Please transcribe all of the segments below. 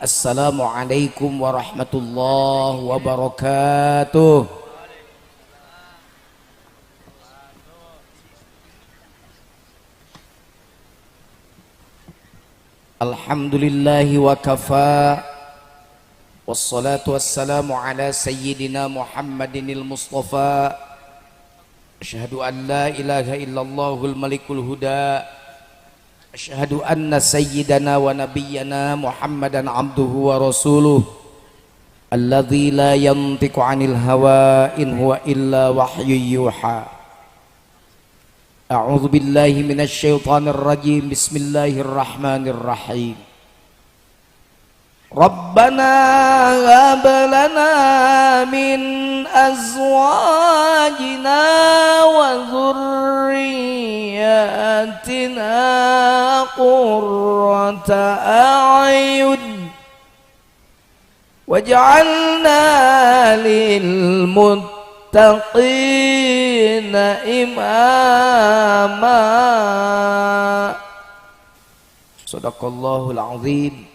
Assalamualaikum warahmatullahi wabarakatuh. Alhamdulillahi wa kafa. Wassalatu wassalamu ala sayyidina Muhammadinil Mustafa. Asyhadu an la ilaha illallahul malikul huda. Asyhadu anna sayyidana wa nabiyyana Muhammadan abduhu wa rasuluh. Alladzi la yantiqu 'anil hawa in huwa illa wahyu yuha. A'udzu billahi minasy syaithanir rajim. Bismillahirrahmanirrahim. Rabbana hab lana min azwajina wa dzurriyyatina qurrata a'yun waj'alna lil muttaqina imama. Shadaqallahul azim.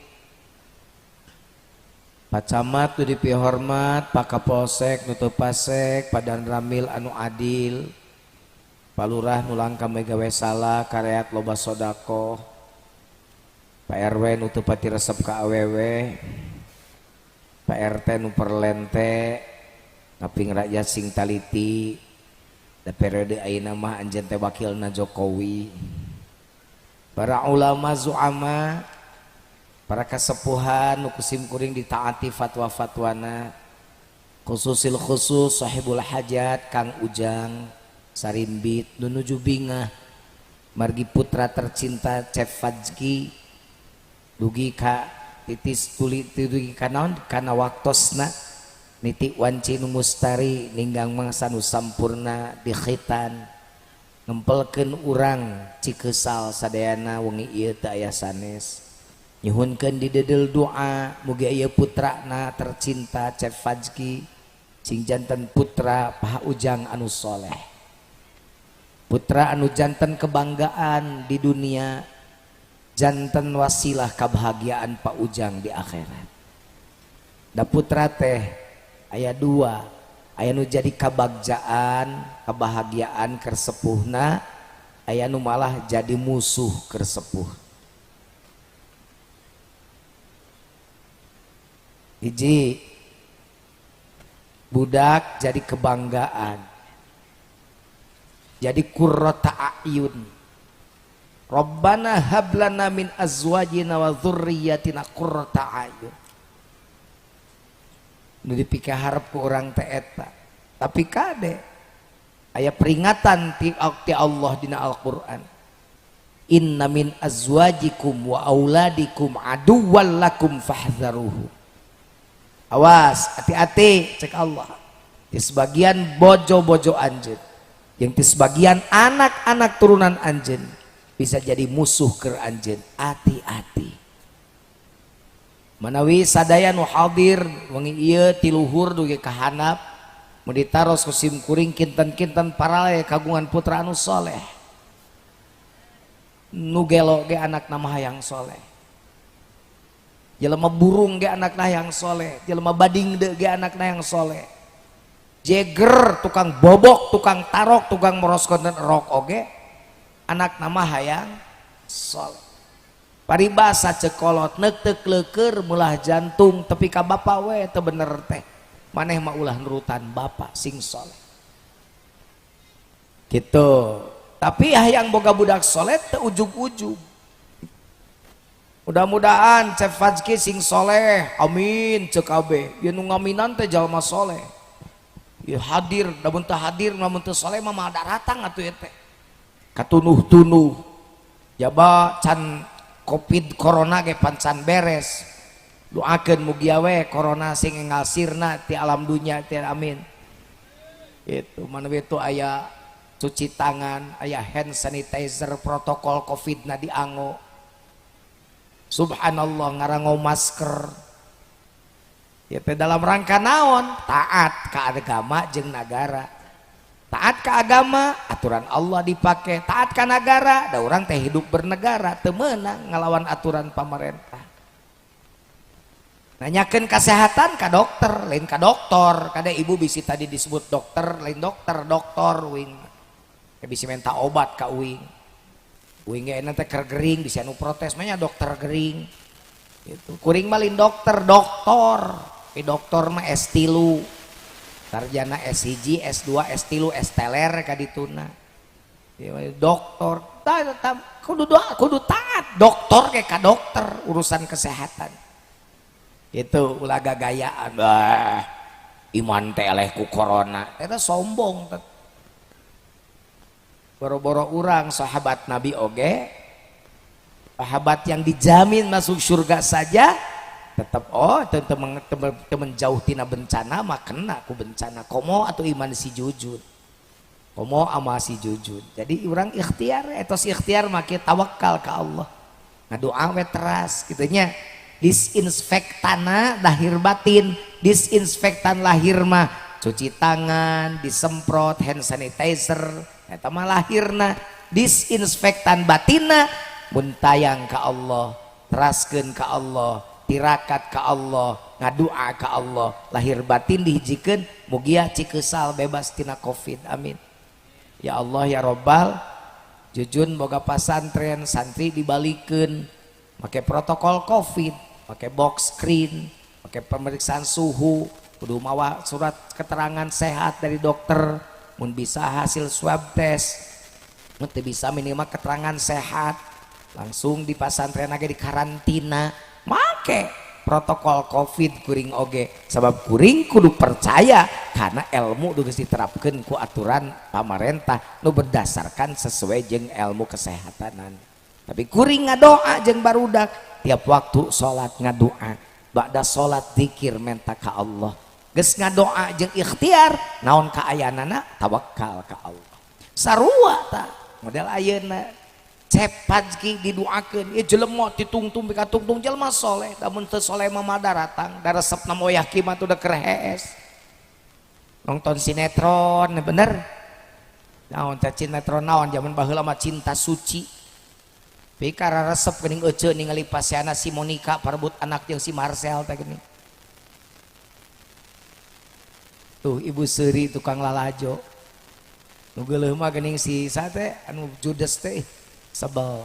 Pak Camat nu dipihormat, Pak Kapolsek nu teu pasek, Pak Dan Ramil anu adil, Pak Lurah nu langka megawe salah kareat loba sodako, Pak RW nu teu pati resep ka awewe, Pak RT nu perlente ngaping rakyat sing taliti, da periode ayeuna mah anjeun teh wakilna Jokowi, para ulama zuama, para kasepuhan nu kusim kuring ditaati fatwa-fatwana, khususil khusus sahibul hajat Kang Ujang Sarimbit nu nuju bingah margi putra tercinta Chef Fajki dugi ka titis tuli dugi ka naon kana waktosna niti wanci nu mustari ninggang mangsa nu sampurna di khitan ngempelkeun urang cikeusal sadayana wengi ieu teu aya sanes. Nyuhunkeun di dedel doa mugi aya putrana tercinta Chef Fajki sing janten putra Pak Ujang anu soleh, putra anu janten kebanggaan di dunia, janten wasilah kebahagiaan Pak Ujang di akhirat. Da putra teh aya dua, aya nu jadi kabagjaan kebahagiaan keur sepuhna, aya nu malah jadi musuh keur sepuh. Hiji budak jadi kebanggaan, jadi qurrata a'yun. Rabbana hab lana min azwajina wa dzurriyyatina qurrata a'yun. Nu dipikir harap ku urang teh eta. Tapi kade aya peringatan ti Allah dina Al-Qur'an. Inna min azwajikum wa auladikum aduwwal lakum fahdharuhu. Awas, hati-hati, cek Allah. Di sebagian bojo-bojo anjeun, yang di sebagian anak-anak turunan anjeun bisa jadi musuh keur anjeun. Hati-hati. Manawi sadaya nu hadir wengi ieu ti luhur dugi ka handap mun ditaros kusim kuring kinten-kinten parale kagungan putra anu soleh. Nu gelo ge anakna mah hayang soleh. Jelema burung ge anakna yang soleh, jelema bading de ge anakna yang soleh, jeger tukang bobok, tukang tarok, tukang meroskeun rok oge anakna mah hayang soleh. Paribasa cekolot neuk teu kleuker mulah jantung tepi ka bapa we teu bener teh, maneh mah ulah nurutan bapa sing soleh gitu. Tapi hayang boga budak soleh teu ujug-ujug. Mudah-mudahan Chef Fajki sing soleh, amin cek abe. Ya nu ngaminan teh jalma soleh. Ya hadir, namun teu hadir, namun teu soleh mah daratang atuh teh. Katunuh-tunuh. Jaba can Covid corona ge pancan beres. Doakeun mugi we corona sing enggal sirna ti alam dunya teh amin. Itu manawi itu aya cuci tangan, aya hand sanitizer, protokol Covid na dianggo. Subhanallah ngarango masker. Ya teh dalam rangka naon? Taat ka agama jeung nagara. Taat ke agama, aturan Allah dipakai. Taat ke negara, da orang teh hidup bernegara, teu meunang ngalawan aturan pemerintah. nanyakan kesehatan ke dokter lain ke dokter kada ibu bisi tadi disebut dokter lain dokter wing bisa minta obat ke wing gak enak teh gering bisa nu protes mah dokter gering gitu kuring malin dokter dokter mah S3 sarjana S1 S2 S3 S-teler kadituna dokter kudu taat dokter kayak ka dokter urusan kesehatan itu ulah gagayaan iman teh eleh ku corona eta sombong boro-boro urang sahabat Nabi oge sahabat yang dijamin masuk surga saja tetap temen jauh tina bencana mah kena ku bencana komo atau iman si jujur komo ama si jujur jadi orang ikhtiar etos ikhtiar make tawakal ke Allah ngadoa we teras gitunya disinfektana lahir batin disinfektan lahir mah cuci tangan disemprot hand sanitizer eta mah lahirna disinfektan batinna mun tayang ka Allah teraskeun ka Allah tirakat ka Allah ngadua ka Allah lahir batin dihijikeun mugia cikeusal bebas tina covid amin ya Allah ya Robbal jujun boga pasantren santri dibalikeun make protokol covid pakai box screen pakai pemeriksaan suhu kudu mawa surat keterangan sehat dari dokter mun bisa hasil swab test mun teu bisa minimal keterangan sehat langsung di pasantren lagi di karantina make protokol covid kuring oge sabab kuring kudu percaya karena ilmu geus diterapkeun ku aturan pamarentah nu berdasarkan sesuai jeung ilmu kesehatanan tapi kuring ngadoa jeung barudak tiap waktu sholat ngadoa ba'da sholat zikir menta ka Allah geus ngadoa jeung ikhtiar naon kaayanana tawakal ka Allah sarua ta model ayeuna cep pajki didoakeun ieu jelema ditungtung bika tungtung jelema soleh lamun teu soleh mah madaratang da resepna moyah kieu teh keur hees nonton sinetron bener naon teh sinetron naon zaman baheula mah Cinta Suci tapi karena resep geuning ece ningali pasiana si Monica parebut anak jeung si Marcel teh geuning tuh ibu seuri tukang lalajo nu geuleuh mah geuning si sate anu judes teh sebel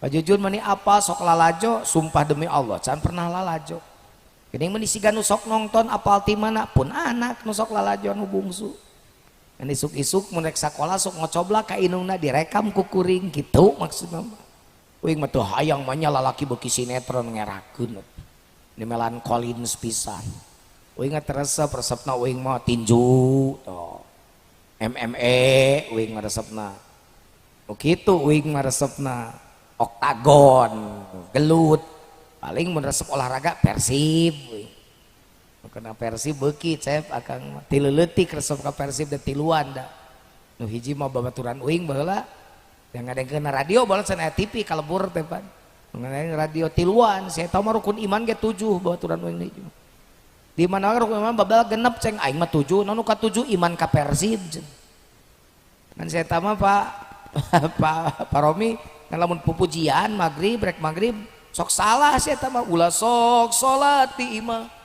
Pak Jujun mani apa sok lalajo sumpah demi Allah can pernah lalajo geuning meni siga nu sok nongton apal ti mana pun anak nu sok lalajo anu bungsu dan isuk-isuk mun rek sakola sok ngocoblak ka inungna direkam ku kuring gitu maksudna uing mah teu hayang mah nya lalaki beuki sinetron ngerakeun ini melankolins pisan uing resepna uing mah tinju to MMA uing mah resepna kitu uing mah resepna oktagon gelut paling mun resep olahraga Persib uing kena Persib beuki cep akang tileutik resep ka Persib da tiluan da nu hiji mah babaturan uing baheula yang ngadengkeun radio baheula can aya TV kalebur teh pan ngadeng radio tiluan saya tahu mah rukun iman ge 7 babaturan uing hiji di mana rukun iman babal genep ceng aing mah 7 nu ka 7 iman ka Persib kan saya tahu mah Pak Romi lamun pupujian maghrib rek maghrib sok salah saya tahu mah ulah sok salat di imah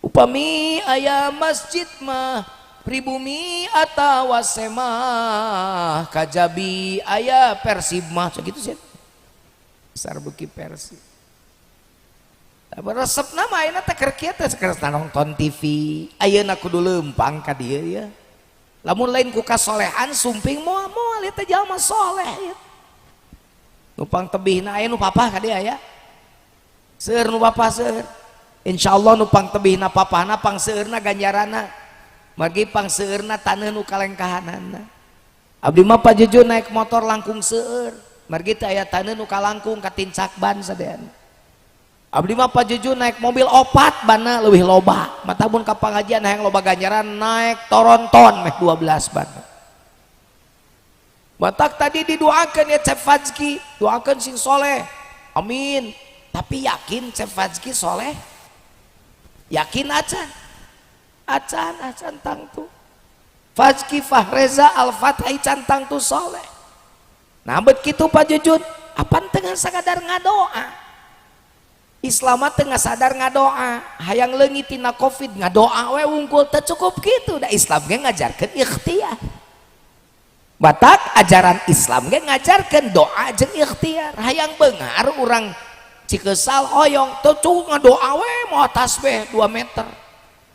upami aya masjid mah pribumi atawa semah kajabi aya Persib mah segitu sih besar beuki Persib resep nama ayeuna teh keur kieu teh nonton TV ayeuna kudu leumpang ka dieu ya lamun lain ku kasolehan sumping moal eta jalma soleh numpang tebihna aya nu papa ka dieu aya seueur nu papa seueur insyaallah nu pang tebihna papana pang seueurna ganjarana margi pang seueurna taneuh nu kalengkahanana abdi mah Pak Jujun naik motor langkung seueur margi teh aya taneuh nu kalangkung ka tincak ban sadean abdi mah Pak Jujun naik mobil opat banna leuwih loba mata mun ka pangajian hayang loba ganjaran naik toronton meh 12 ban batak tadi didoakeun ya Cep Fajki doakeun sing soleh amin tapi yakin Cep Fajki soleh yakin acan tangtu Fajki Fahreza Al-Fathi cantang tu soleh nah bet kitu Pak Jujun apan tengah sakadar ngadoa Islam tengah sadar ngadoa hayang leungit tina covid ngadoa we wungkul teu cukup kitu da Islam ge ngajarkeun ikhtiar batak ajaran Islam ge ngajarkeun doa jeung ikhtiar hayang beunghar urang Cikeusal hoyong teu cukup ngadoa we moal tasbih 2 meter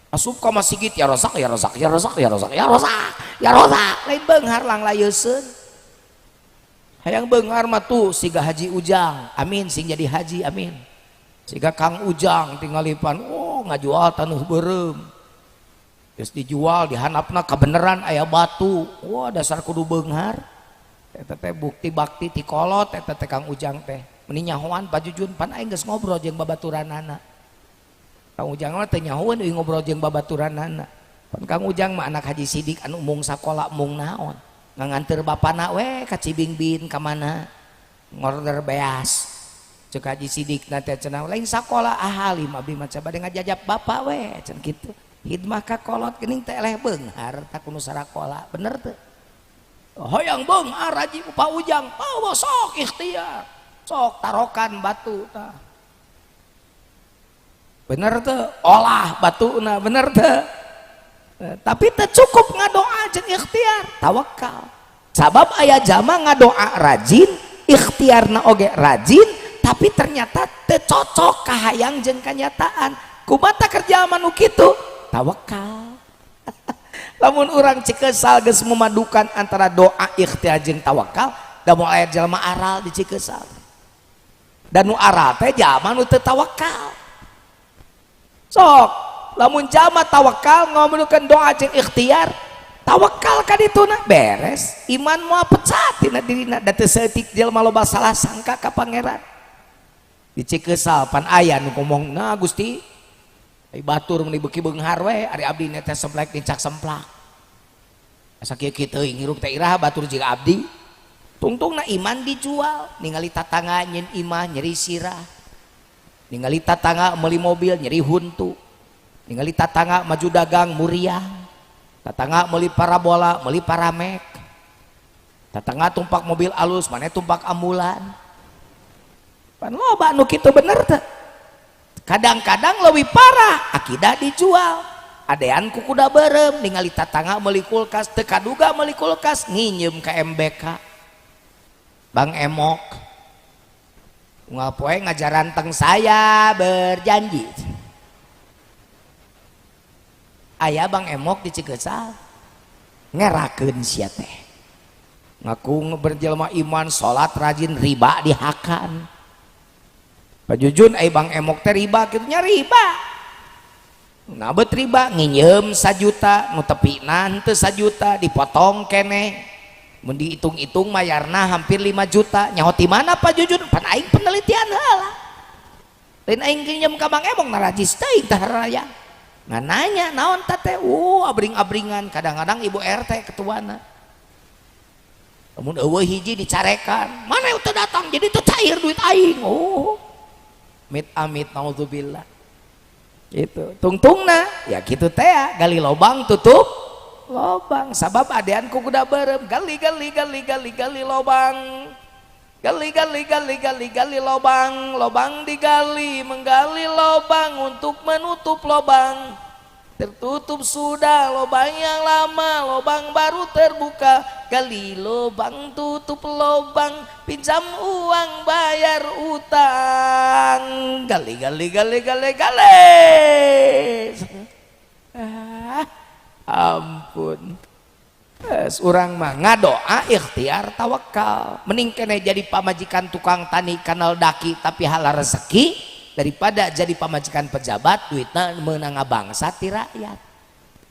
asup ka masjid ya rosak ya rosak ya rosak ya rosak ya rosak ya rosak lain beunghar lang layeusseun hayang beunghar mah tuh siga Haji Ujang amin sing jadi haji amin siga Kang Ujang tinggalipan oh ngajual tanuh beureum geus dijual dihanapna kabeneran aya batu wah dasar kudu beunghar eta teh bukti bakti ti kolot eta teh Kang Ujang teh meni nyahoan Pajujun pan aing geus ngobrol jeung babaturanana Kang Ujang mah teh nyahoan euy ngobrol jeung babaturanana pan Kang Ujang mah anak Haji Sidik anu mung sakola mung naon nganganteur bapana we ka Cibingbin ka mana ngorder beas cek Haji Sidik nanti cenah lain sakola ahalim abdi mah bade ngajajab bapak we cenah kitu hidmah ka kolot geuning teh eleh beunghar tak kudu sarakola bener teu hoyang beunghar Haji Pak Ujang bawa sok ikhtiar sok tarokan batu tah bener teu olah batuna bener teu tapi teu cukup ngadoa jeung ikhtiar tawakal sabab aya jama ngadoa rajin ikhtiarna oge rajin tapi ternyata teu cocok kahayang jeung kanyataan kumaha kerja manu kitu tawakal lamun urang Cikeusal geus memadukan antara doa ikhtiar jeung tawakal da moal aya jalma aral di Cikeusal dan nu aral teh jalma nu teu tawakal sok lamun jalma tawakal ngomongkeun doa jeung ikhtiar tawakal ka dituna beres iman moal pecat tina dirina da teu saeutik jalma loba salah sangka ka pangeran di Cikeusal pan aya nu ngomong nah Gusti ai batur mun dibeuki beunghar we ari abdi teh semplek dicak semplak asa kieu kieu teuing hirup teh iraha batur jeung abdi tungtungna iman dijual ningali tatangga nyeun imah nyeri sirah ningali tatangga meuli mobil nyeri huntu ningali tatangga maju dagang muriang tatangga meuli parabola meuli paramek tatangga tumpak mobil alus maneh tumpak ambulan pan loba nu kitu bener teh kadang-kadang leuwih parah akidah dijual adean ku kuda beureum ningali tatangga meuli kulkas teu kaduga meuli kulkas nginjem ka MBK Bang Emok unggal poe ngajaran teng saya berjanji aya Bang Emok di Cikeusal ngerakeun sia teh ngaku berjelma iman salat rajin riba dihakan Pajujun ai Bang Emok teh riba kitu nya riba nabeut riba nginjem 1 juta nu tepina henteu 1 juta dipotong keneh mun dihitung-hitung mayarna hampir 5 juta nyaho ti mana Pajujun pan aing penelitian heula lain aing nginjem ka Bang Emok narajis teuing tah raya nanya naon teh teh abring-abringan kadang-kadang ibu RT ketuana lamun eueuh hiji dicarekan mana teu datang jadi teu cair duit aing mit amit naudzubillah itu tungtungna ya gitu teh gali lobang tutup lobang sabab adean ku kuda beureum gali lobang gali lobang digali menggali lobang untuk menutup lobang tertutup sudah lobang yang lama lobang baru terbuka gali lobang tutup lobang pinjam uang bayar utang gali ampun urang mah ngadoa ikhtiar tawakal mending keneh jadi pamajikan tukang tani kanal daki tapi halal rezeki daripada jadi pamajikan pejabat duitna meunang bangsa ti rakyat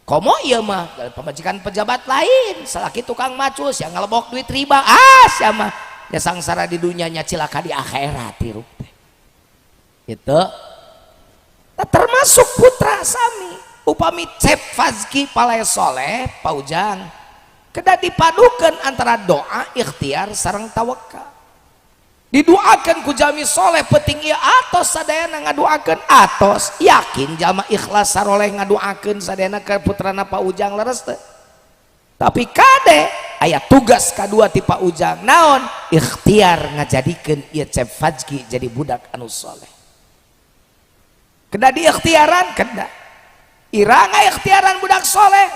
komo ieu mah pamajikan pejabat lain salaki tukang macus yang ngalebok duit riba sia mah nya sangsara di dunia nya cilaka di akhirat hirup teh itu termasuk putra sami upami Cep Fazki Palais Soleh Paujang kedah dipadukeun antara doa ikhtiar sareng tawakal didoakan ku jami soleh penting ieu atos sadayana ngadoakeun atos yakin jalma ikhlas saroleh ngadoakeun sadayana ka putrana Pak Ujang leres teh tapi kade aya tugas kadua ti Pak Ujang naon ikhtiar ngajadikeun ieu Cep Fazki jadi budak anu soleh Kedah di ikhtiaran kedah irang ikhtiaran budak soleh.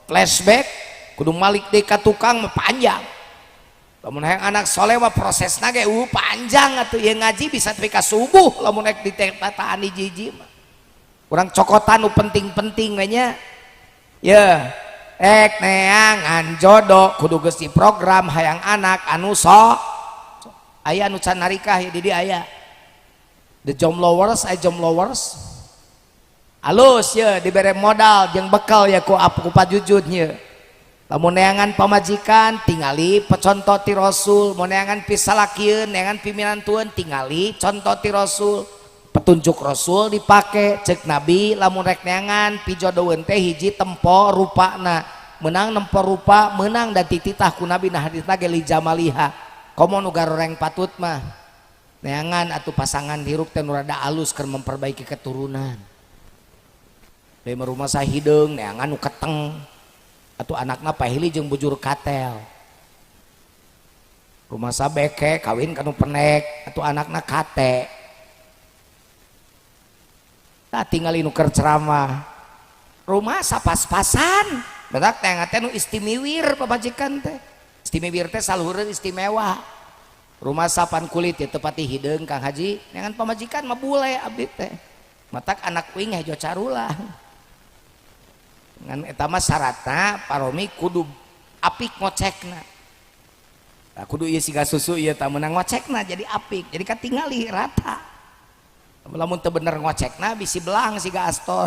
Flashback kudu malik deh ka tukang mah panjang. Lamun hayang anak soleh mah prosesna ge panjang atuh. Ieu ngaji bisa tepi ka subuh lamun rek ditataan hiji-hiji mah. Urang cokotan nu penting-penting we nya. Ya, neangan jodoh kudu geus program hayang anak anu aya anu can narikah di dieu aya. The jomblowers, jomblowers. Alus ya dibere modal jeung bekal ya ku pajujudnya. Lamun neangan pamajikan tingali pecontoh ti Rasul, mun neangan pisalakieun neangan piminantueun tingali contoh ti Rasul. Petunjuk Rasul dipake cek Nabi lamun rek neangan pijodoeun teh hiji tempo rupana menang nempo rupa menang dan tititah ku Nabi nah hadisna ge li jamaliha komo nu garoreng patut mah neangan atuh pasangan hirup teh nu rada alus keur memperbaiki keturunan. Deui rumah sahideung neangan nu keteng atuh anakna pahili jeung bujur katel. Rumah sabeke kawin kanu penek atuh anakna kate. Tah tingali nu keur ceramah. Rumah sapas-pasan. Betak teh nu istimiwir pamajikan teh. Istimiwir teh saluhureun istimewa. Rumah sapan kulit ya tepati hideung Kang Haji dengan pamajikan mah bule abdi teh matak anak uing hejo carulah ngan eta mah syaratna paromi kudu apik ngocekna kudu ieu siga susu ieu tah meunang ngocekna jadi apik jadi katingali rata lamun teu bener ngocekna bisi belang siga astor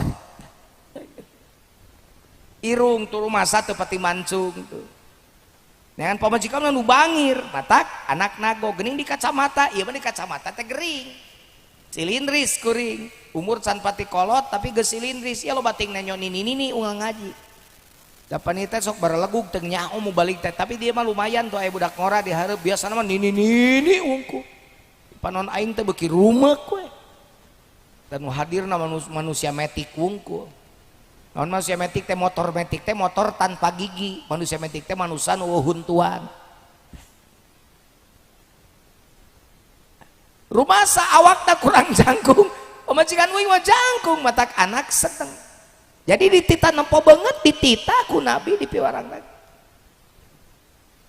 irung tu rumah teu pati mancung tuh. Dengan pamajikan nu bangir matak anak nago gening di kacamata iya mah di kacamata teh gering cilindris kuring umur can pati kolot tapi geus cilindris ieu lo bating nenyo nini unggal ngaji dapan ieu teh sok barelegug teu nyaho mau balik teh tapi dia mah lumayan tuh aya budak ngora di hareup biasana mah nini ungku panon aing teh beuki rumek we dan nu hadirna manusia metik ungku. Namun manusia metik teh motor tanpa gigi, manusia metik teh manusia nu huntuan. Rumah sa awakna kurang jangkung, pamajikan uing mah jangkung matak anak sedeng. Jadi ditita nempo banget ditita ku Nabi di piwarang lagi.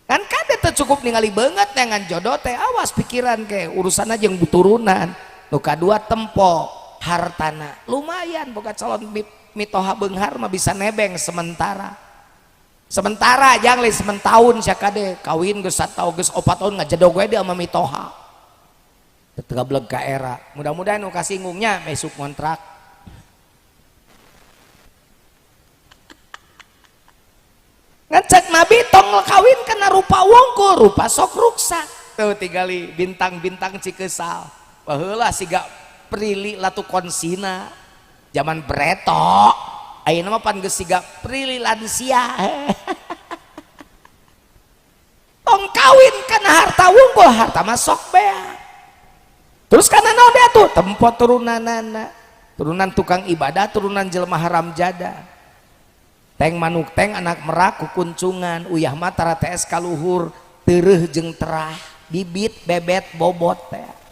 Kan kade teh cukup ningali banget dengan jodoh teh awas pikiran ke urusan aja yang buturunan. Nu kadua tempo hartana lumayan boga calon mitoha beunghar mah bisa nebeng sementara jang lain sementahun sia kade kawin geus 1 tahun geus 4 tahun ngajedog we dia sama mitoha teu gableg ka era mudah-mudahan nu kasinggungnya mesuk kontrak ngecek Nabi tong kawin kana rupa wungkul rupa sok ruksak tuh tigali bintang-bintang cikeusal baheula siga Prilly latu konsina zaman breto ayeuna mah pan geus siga Prilly lansia tong kawin kana harta wungkul harta mah sok bea terus kana naon dia tuh tempo turunanana turunan tukang ibadah turunan jelema haram jada teng manuk teng anak merak kukuncungan uyah mah tara TS kaluhur teureuh jeung terah bibit bebet bobot teh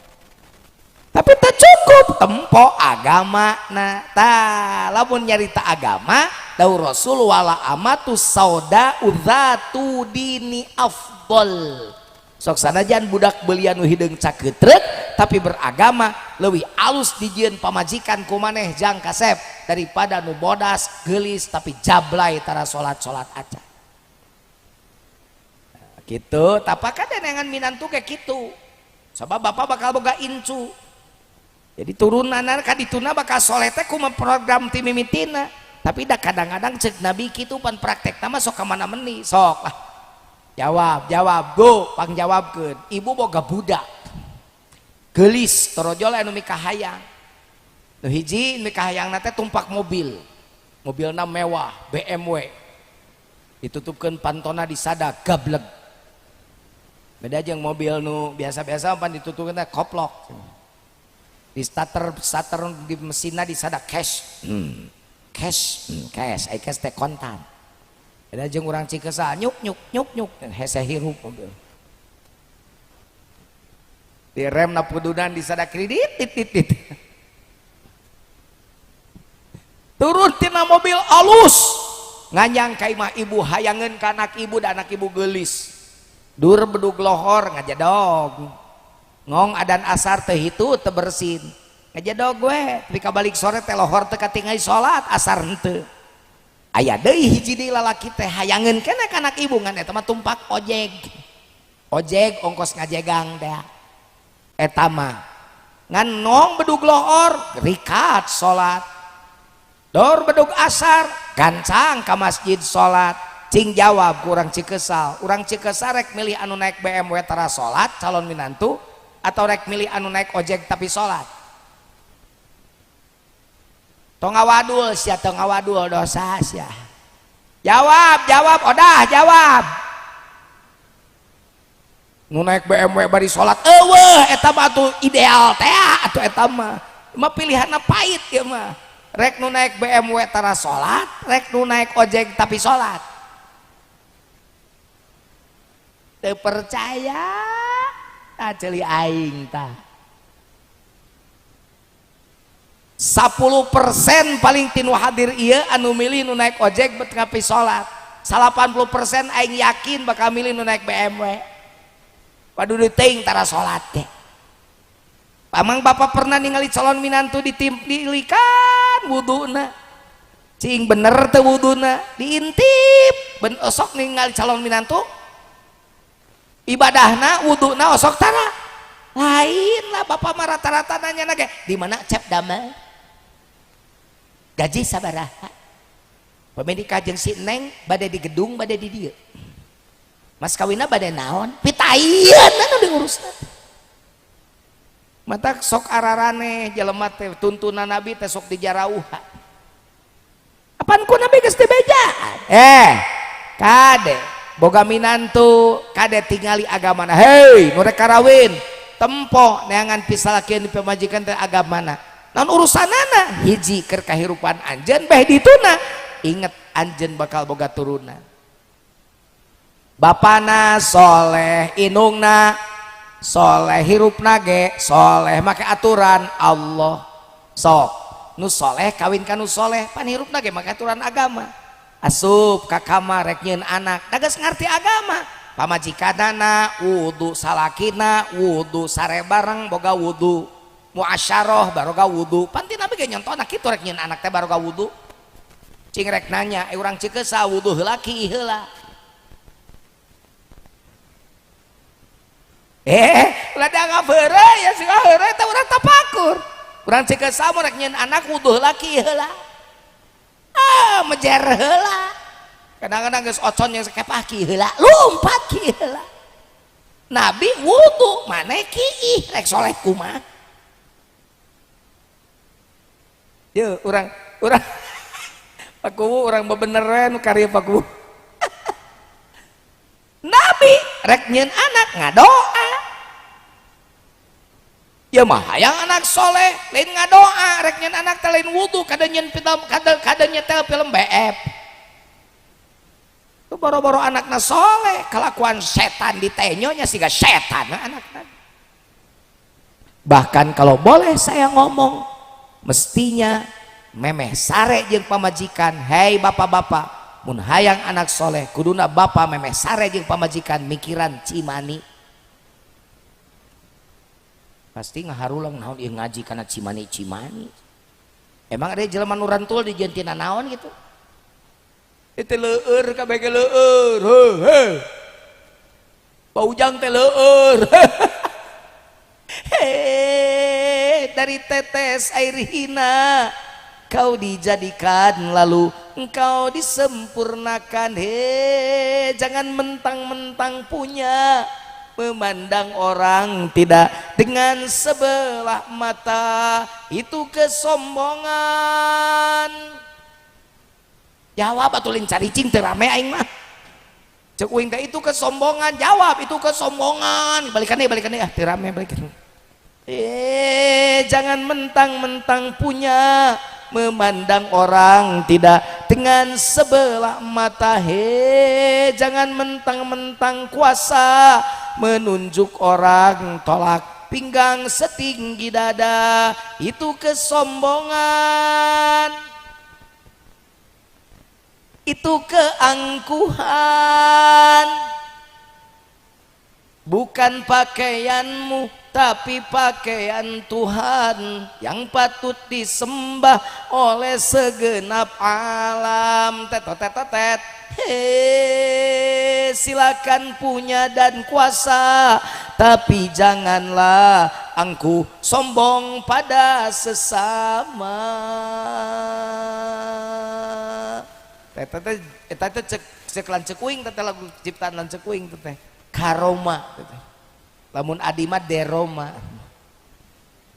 tapi tak cukup tempo agama nah ta lamun nyarita agama daur Rasul wala amatu sauda udzatu dini afdol sok sanajan budak beulian nu hideung cakeutreuk tapi beragama leuwih alus dijieun pamajikan ku maneh jang kasep daripada nu bodas geulis tapi jablay tara salat acan nah, kitu tapaka denengan minantu kayak kitu sabab bapak bakal boga incu jadi turunan kadituna bakal soleh teh kumaha program ti mimitina tapi dah kadang-kadang cek Nabi kitu pan praktek nama sok ka mana meni sok lah jawab go pangjawabkeun ibu boga budak geulis torojol anu mikahayang nu hiji mikahayangna teh tumpak mobilna mewah BMW ditutupkeun pantona di sada gableg beda jeung mobil nu biasa-biasa pan ditutupkeun teh koplok di starter di mesinnya di sada cash cash teh kontan ada jeung urang Cikeusah nyuk hese hirup mobil di rem na pudunan di sada kredit turun tina mobil alus nganyang ka imah ibu hayangeun ka anak ibu dan anak ibu geulis dur bedug lohor ngajadog ngong adan asar teh itu teu bersin ngajadog we tapi kabalik sore teh lohor teu katingali salat asar henteu aya deui hiji deui lalaki teh hayangeun keneh ka anak ibu ngan eta mah tumpak ojeg ongkos ngajegang teh eta mah ngan nong bedug lohor rikat salat dor bedug asar gancang ka masjid salat cing jawab ku urang Cikesal rek milih anu naik BMW tara salat calon minantu atau rek milih anu naik ojek tapi salat tong ngawadul sia tong ngawadul dosa sia jawab odah jawab nu naik BMW bari salat eueuh eta mah atuh ideal teh atuh eta mah pilihanna pait ieu mah rek nu naik BMW tara salat rek nu naik ojek tapi salat teu percaya tah ceuli aing tah 10% paling tinu hadir ieu anu milih nu naik ojek bet ngapi salat 80% aing yakin bakal milih nu naik BMW padudu teuing tara salat teh pamang bapak pernah ningali calon minantu dilikan wuduna cing bener teu wuduna diintip ben osok ningali calon minantu ibadahna wuduna osok tara lain lah bapak mah rata-rata nanya nage di mana cep damel gaji sabaraha pamedi kajeng si neng bade di gedung bade di dieu mas kawina bade naon pitaieun anu diurusna mata sok ararane jelema teh tuntunan nabi teh sok dijarauha apan ku nabi geus dibejaan kade boga minantu kade tingali agamana hei nu rek karawin tempo neangan pisalakeun di pamajikan teh agamana naon urusanana hiji keur kahirupan anjeun beh dituna inget anjeun bakal boga turunan bapana soleh indungna soleh hirupna ge soleh make aturan Allah sok nu soleh kawin ka nu soleh pan hirupna ge make aturan agama asup ka kamar rek nyieun anak da geus ngarti agama pamajikanana wudu salakina wudu sare bareng boga wudu muasyarah baroga wudu panti nabi ge nyontona kitu rek nyieun anak teh baroga wudu cing rek nanya urang Cikesal wudu heula ki heula ladang ngabeureuy ya sing heureuy teh urang tapakur urang Cikesal rek nyieun anak wudu heula ki heula mejer heula kadang-kadang geus ocon yang sakepah ki heula lumpat ki heula nabi wudu maneh ki rek soleh kumaha yeuh urang pakuwu urang bebeneran karya pakuwu nabi rek nyieun anak ngadoa ya mah hayang anak soleh lain ngadoa rek nyieun anak teh lain wudu kada nyieun film kada nyetel film BF tu boro-boro anakna soleh kelakuan setan di tenyonya siga setan anakna bahkan kalau boleh saya ngomong mestinya memeh sare jeung pamajikan hei bapak-bapak mun hayang anak soleh kuduna bapak memeh sare jeung pamajikan mikiran cimani pasti ngaharulang naon ieu ngaji kana cimani emang ada jelema nu rantul di jentina naon gitu itu leueur kabeh ge leueur heuh paujang teh leueur dari tetes air hina kau dijadikan lalu engkau disempurnakan jangan mentang-mentang punya memandang orang tidak dengan sebelah mata itu kesombongan jawab atuh lin caricing teu rame aing mah cek uing teh itu kesombongan jawab itu kesombongan balikan deh teu rame balikan jangan mentang-mentang punya memandang orang tidak dengan sebelah mata jangan mentang-mentang kuasa menunjuk orang tolak pinggang setinggi dada itu kesombongan itu keangkuhan, bukan pakaianmu tapi pakaian Tuhan yang patut disembah oleh segenap alam. Tetot. Hei, silakan punya dan kuasa, tapi janganlah angkuh sombong pada sesama. Tete cek lancekuing, tete lagu ciptaan lancekuing tete karoma tete. Lamun adima deroma.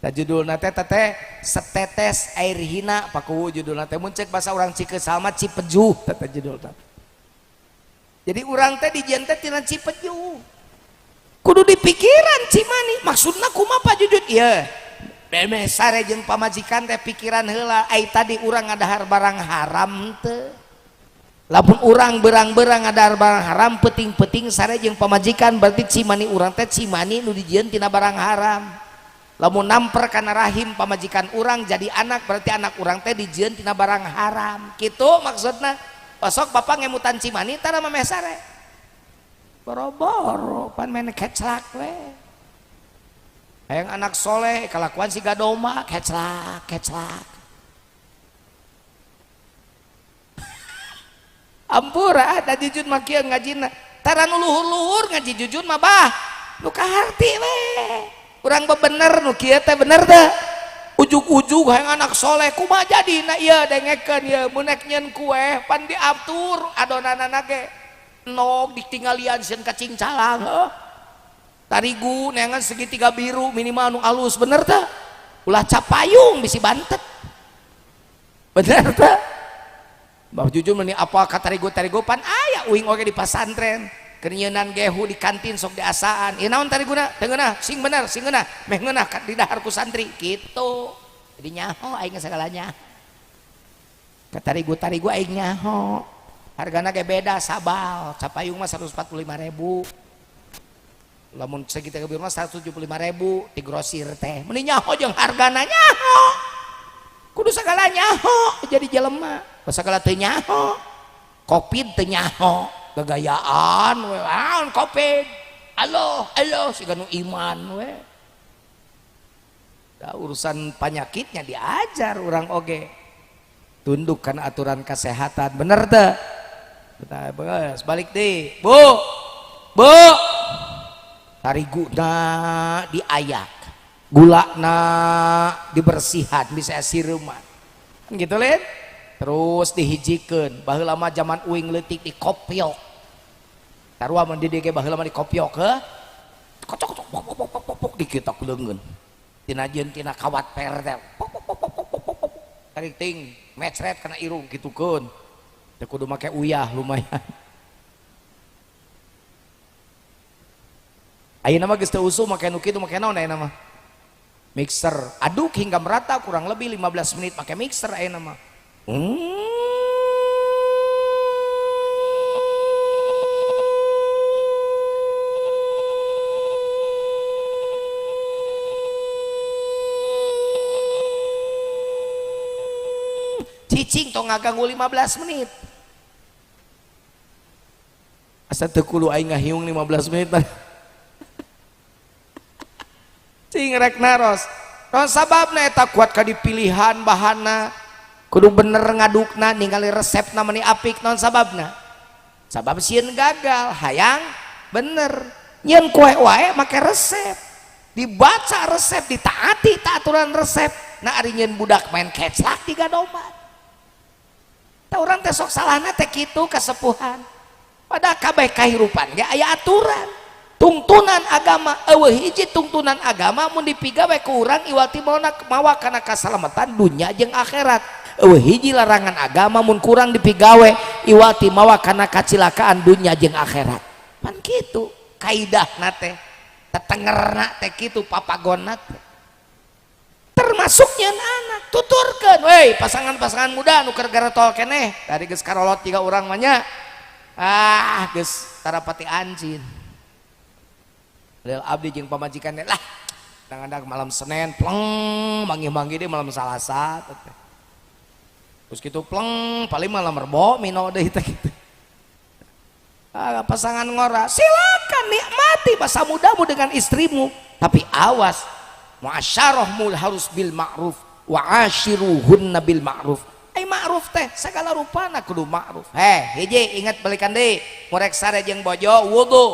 Nah judulna tete setetes air hina paku judulna teh mun cek bahasa urang Cikeus sama Cipejuh tete judulna. Jadi urang teh dijieun teh tina Cipejuh. Kudu dipikiran cimani maksudna kumaha Pak Jujut ieu. Beme sare jeung pamajikan teh pikiran heula ai tadi urang ngadahar barang haram teu. Lamun urang berang-berang ngadahar barang haram peting-peting sare jeung pamajikan berarti cimani urang teh cimani nu dijieun tina barang haram. Lamun namper kana rahim pamajikan urang jadi anak berarti anak urang teh dijieun tina barang haram. Kitu maksudna. Besok bapak ngemutan cimani tara mameh sare. Boro-boro pan main keclak we. Hayang anak soleh kalakuan si gadoma keclak. Ampura da jujun mah kieu ngajina. Tara nu luhur-luhur ngaji jujun mah bah. Nu kaharti we. Urang bebener nu kieu teh bener teh. Ujug-ujug hayang anak soleh kumaha jadina ieu dengekeun ieu mun nek nyeun kue pan diatur adonanana ge nog ditinggalian sieun cacing calang heuh. Tarigu neangan segitiga biru minimal nu alus bener teh. Ulah capayung bisi bantet. Bener teh. Bah jujur meni apa katarigu-tarigu pan aya uing oge di pasantren. Kenyeunan gehu di kantin sok diasaan. Ieu naon tariguna? Teu ngeunah, sing bener, sing ngeunah. Meh ngeunah di dahar ku santri kitu. Jadi nyaho aing sagalanya. Katarigu-tarigu aing nyaho. Hargana ge beda sabal. Capayung mah 145.000. Lamun segitiga biru mah 175.000 di grosir teh. Meni nyaho jeung hargana nyaho. Kudu sagala nyaho jadi jelema. Sagala teu nyaho. Covid teu nyaho. Gagayaan we Covid. Halo si ganu iman we. Da urusan penyakitnya diajar orang oge. Tunduk kana aturan kesehatan. Bener teh? Bener, balik deui. Bu. Tariguna diayak. Gulana dibersihan bisa siruman. Kan gitu Lin? Terus dihijikeun baheula mah zaman uing leutik dikopiok. Sarua mun di dieu ge baheula mah dikopiok heuh. Kocok dikitak leungeun. Tina jeun tina kawat per teh. Tarik ting mecret kana irung kitukeun. Teu kudu make uyah lumayan. Ayeuna mah geus teu usuh make nu kitu make naon ayeuna mah? Mixer. Aduk hingga merata kurang lebih 15 menit make mixer ayeuna mah. Cicing tong ngaganggu 15 menit. Asa teu kudu aing ngahiung 15 menit. Cing rek naros. Naon sababna eta kuat ka dipilihan bahanna. Kudu bener ngadukna ningali resepna meni apik naon sababna? Sabab sieun gagal, hayang bener. Nyeun kue wae make resep. Dibaca resep, ditaati aturan resep. Nah ari nyeun budak main keclak di gadoman. Tah urang teh sok salahna teh kitu kasepuhan. Pada kabeh kahirupan ge aya aturan. Tungtunan agama eueuh hiji tungtunan agama mun dipigawe ku urang iwati mawa kana kasalamatan dunya jeung akhirat. Eueuh hiji larangan agama mun kurang dipigawe iwati mawa kana kacilakaan dunya jeung akhirat. Pan kitu kaidahna teh. Tetengerna teh kitu papagonna teh. Termasuk nyeun anak tuturkeun, wey pasangan-pasangan muda nu keur garetol keneh dari geus karolot 3 urang mah nya. Geus tarapati anjin. Lil abdi jeung pamajikan lah kadang-kadang malam Senin pleng manggih-manggih deui malam Salasa teh. terus gitu pleng paling malah merbo mino deh gitu. Pasangan ngora silakan nikmati masa mudamu dengan istrimu, tapi awas muasyarahmu harus bil ma'ruf wa ashiruhunna bil ma'ruf. Ma'ruf teh segala rupana kudu ma'ruf. Hiji ingat balikan deui murek sare jeung bojo wudu,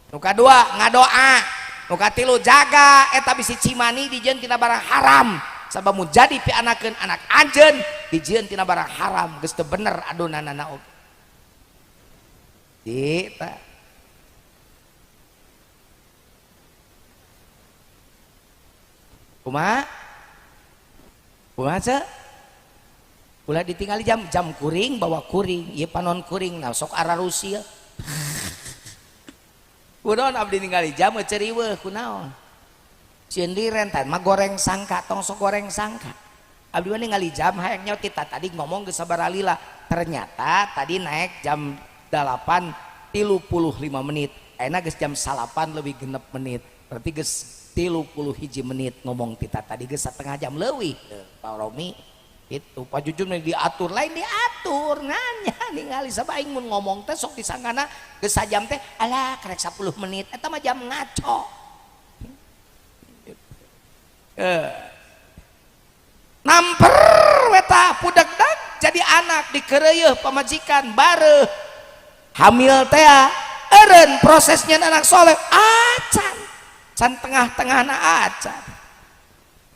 nu kadua ngadoa, nu katilu jaga eta bisi cimani dijieun tina barang haram. Sabab mu jadi pianakeun anak anjeun dijieun tina barang haram geus teu bener adonanana oge. Kita kumaha ce ulah ditinggali jam kuring bawa kuring ieu panon kuring nah sok ara Rusia kunaon abdi ningali jam ceriweuh kunaon sieun direntan mah goreng sangka tong sok goreng sangka abdi mah ningali jam hayang nyaut kita tadi ngomong geus sabaraha lila ternyata tadi naik jam 8:35 menit enak geus jam 8 lebih genep menit berarti geus 31 menit ngomong kita tadi geus setengah jam leuwih Pak Romi itu Pak Jujun diatur lain diatur nanya ningali sabaing mun ngomong teh sok disangkana geus sajam teh alah karek 10 menit eta mah jam ngaco namper weta pudegdag jadi anak dikeureuh pamajikan bareuh hamil teh eureun prosesnya anak soleh acan can tengah-tengahna acan.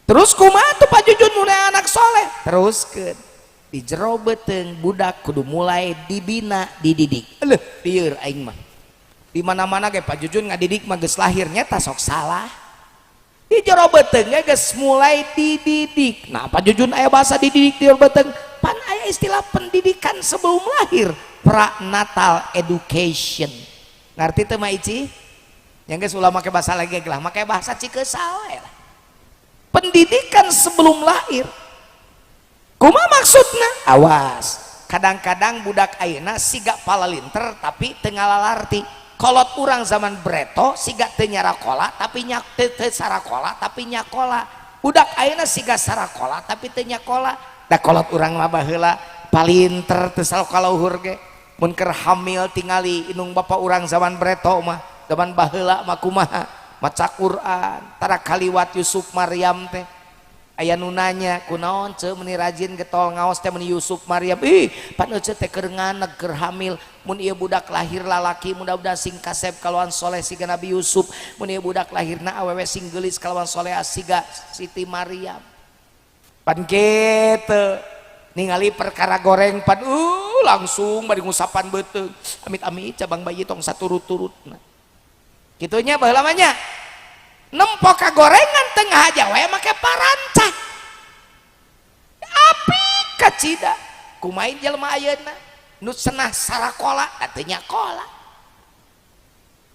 Terus kumaha tuh Pak Jujun mulai anak soleh teruskeun di jero beuteung budak kudu mulai dibina dididik. Eleuh lieur aing mah di mana-mana ge Pak Jujun ngadidik mah geus lahirnya tak sok salah di jero beuteung ge geus mulai dididik. Nah Pak Jujun aya bahasa dididik di jero beuteung pan aya istilah pendidikan sebelum lahir prenatal education ngarti teu mah Ici yang geus ulah make bahasa lagi lah make bahasa Cikeusal we lah. Pendidikan sebelum lahir kumaha maksudna awas kadang-kadang budak ayeuna siga palalinter tapi teu ngalalarti kolot urang zaman Breto siga teu nyarakola tapi teu sarakola tapi nyakola budak ayeuna siga sarakola tapi teu nyakola da kolot urang mah baheula palinter teu saloka luhur ge mun keur hamil tingali inung bapa urang zaman Breto mah zaman baheula mah kumaha maca Quran tara kaliwat Yusuf Maryam teh aya nu nanya kunaon ce meuni rajin getol ngaos teh meuni Yusuf Maryam pan euceut teh keur nganeg keur hamil mun ieu budak lahir lalaki mudah-mudahan sing kasep kalawan soleh siga Nabi Yusuf mun ieu budak lahirna awewe sing geulis kalawan soleh siga Siti Maryam pan kitu ningali perkara goreng pan langsung bari ngusapan beuteung amit-amit cabang bayi tong saturut-turutna kitunya baheula mah nya nempok ka gorengan tengah aja we make parancah api kacida kumain jelema ayeuna nu cenah sarakola teu nyakola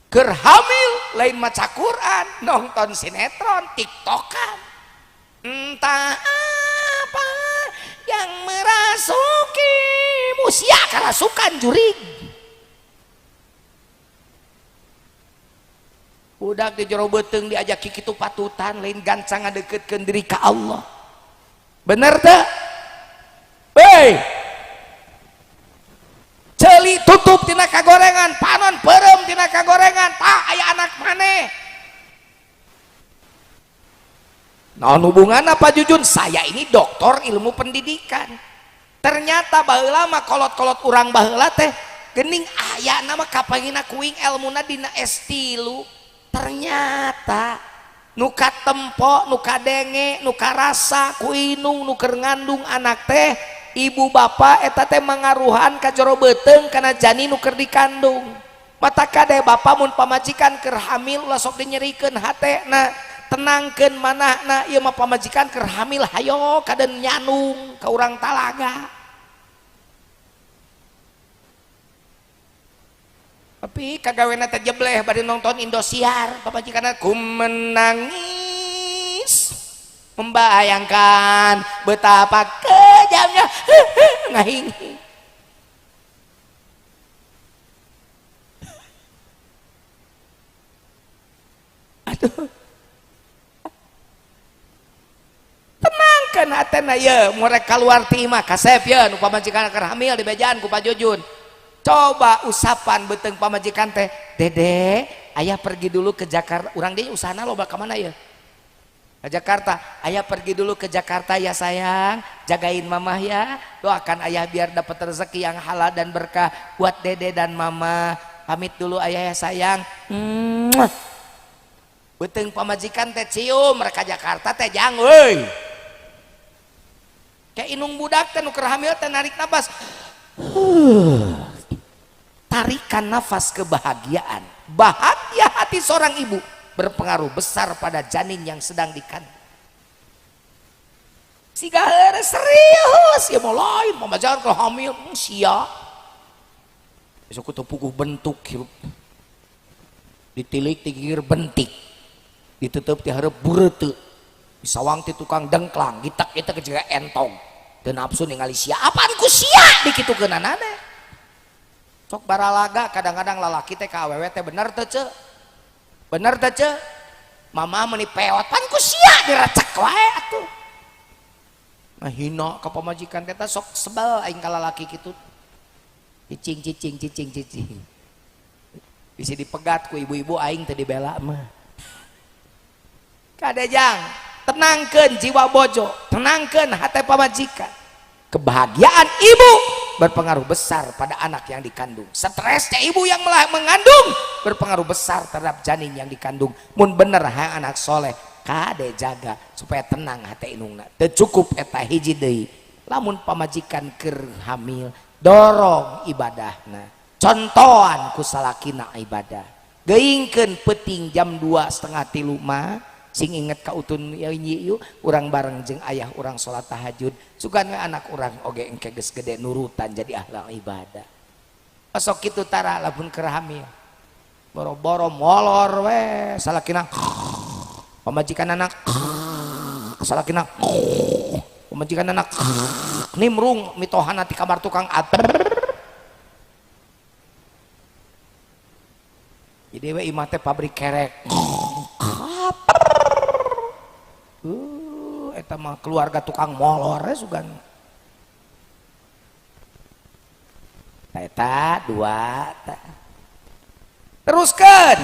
keur hamil lain maca Quran nonton sinetron tiktokan entah apa yang merasuki musia kerasukan jurig budak di jero beuteung diajak kitu patutan lain gancang ngadeukeutkeun diri ka Allah bener teu ceuli tutup tina kagorengan panon peureum tina kagorengan tak aya anak maneh naon hubunganna Pak Jujun saya ini doktor ilmu pendidikan ternyata baheula mah kolot-kolot urang baheula teh geuning aya nama kapangina kuing elmuna dina S3 ternyata nuka tempo nuka denge nuka rasa kuinung nuker ngandung anak teh ibu bapak eta teh mangaruhan ka jero beuteung kana janin nuker dikandung mata kade bapak mun pamajikan keur hamil ulah sok dinyerikeun hatena tenangkeun manahna ieu mah pamajikan keur hamil hayo kaden nyanung ka urang talaga tapi kagawena teh jebleh bari nonton Indosiar pamajikanna ku menangis membayangkan betapa kejamnya ngahing aduh tenangkan teh na ye murek keluar ti imah kasep ye nu pamajikan keur hamil di bejaan ku Pak Jujun. Coba usapan beteng pamajikan teh, Dede ayah pergi dulu ke Jakarta, urang dia usahana loba ka mana ya? Ke Jakarta, ayah pergi dulu ke Jakarta ya sayang, jagain mamah ya, doakan ayah biar dapat rezeki yang halal dan berkah buat dede dan mama. Pamit dulu ayah ya sayang. Beteng pamajikan teh cium mereka Jakarta teh jang euy. Kayak inung budak teh nu keur hamil teh narik napas. Tarikan nafas kebahagiaan. Bahagia hati seorang ibu berpengaruh besar pada janin yang sedang dikandung. Siga serius ya mulai pemajaran ke hamil sia. Besok puguh bentuk hirup. Ditilik tigir bentik. Ditutup ti hareup bureuteu. Disawang ti tukang dengklang, gitak eta ke jaga entong. Teu nafsu ningali sia. Apaan ku sia dikitukeunana teh. Sok baralaga kadang-kadang lalaki teh ka awewe teh bener teu ce? Bener teh ce? Mama meuni peot pan ku sia diracak wae atuh. Nah hina ka pamajikan teh sok sebel aing ka lalaki kitu. Cicing. Bisa dipegat ku ibu-ibu aing teh dibela mah. Kadejang, tenangkeun jiwa bojo, tenangkeun hati pamajikan. Kebahagiaan ibu berpengaruh besar pada anak yang dikandung. Stresnya ibu yang mengandung berpengaruh besar terhadap janin yang dikandung. Mun bener hayang anak soleh kade jaga supaya tenang hati inungna. Teu cukup eta hiji deui. Lamun pamajikan keur hamil dorong ibadahna. Contohan ku salakina ibadah. Geingkeun peuting jam 2:30 mah sing inget ka utun ieu urang bareng jeung ayah urang salat tahajud. Sugan we anak urang oge engke geus gede nurutan jadi ahli ibadah. Sok kitu tara lamun keur hamil. Boro-boro molor we salakina. Pamajikan anak salakina. Pamajikan anak nimrung mitohana ti kamar tukang ater. Jadi we imah teh pabrik kerek. Eta mah keluarga tukang molor sugan. Eta dua. Teruskan.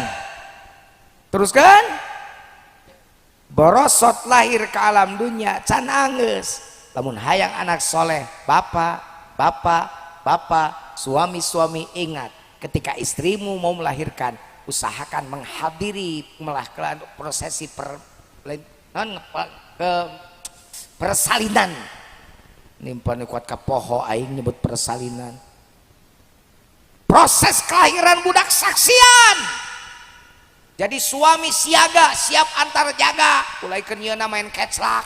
Borosot lahir ke alam dunia can anggeus. Lamun hayang anak soleh, bapak, suami ingat ketika istrimu mau melahirkan usahakan menghadiri prosesi persalinan. Nimpan kuat ka poho aing nyebut persalinan. Proses kelahiran budak saksian. Jadi suami siaga, siap antar jaga. Ulaikeun yeuna main keclak.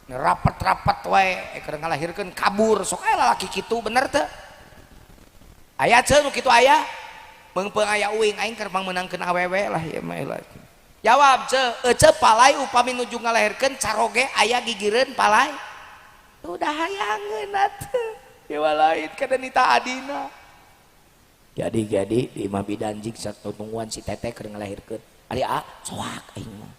Rapet-rapet wae keur ngalahirkeun kabur. Sok aya lalaki kitu bener teu? Aya ceuk nu kitu aya? Beungpeung aya uing aing keur menangkeun awewe lah ya mah laki. Jawab ce palai upami nuju ngalahirkeun caroge aya gigireun palai. Udah hayangeun atuh. Ya lain kada nita adina. Jadi di imah bidanjing satu tungguan si teteh keur ngalahirkeun. Ari soak aing mah.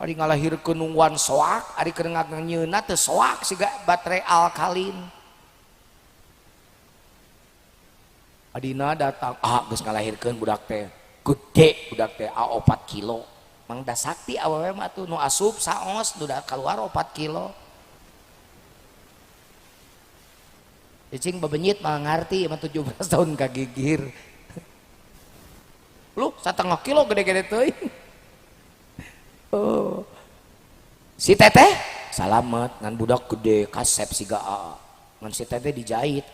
Ari ngalahirkeun nungguan soak, ari keur nganyeuna teu soak siga baterai alkalin. Adina datang, geus ngalahirkeun budak teh. Gede budak teh 4 kilo. Mang da sakti awewe mah tuh nu asup saos nu da keluar 4 kilo. Cicing bebenyit mah ngarti mah 17 tahun kagigir. Lu 1,5 kilo gede-gede teuing. Oh. Si teteh salamet ngan budak gede kasep siga ngan si teteh dijahit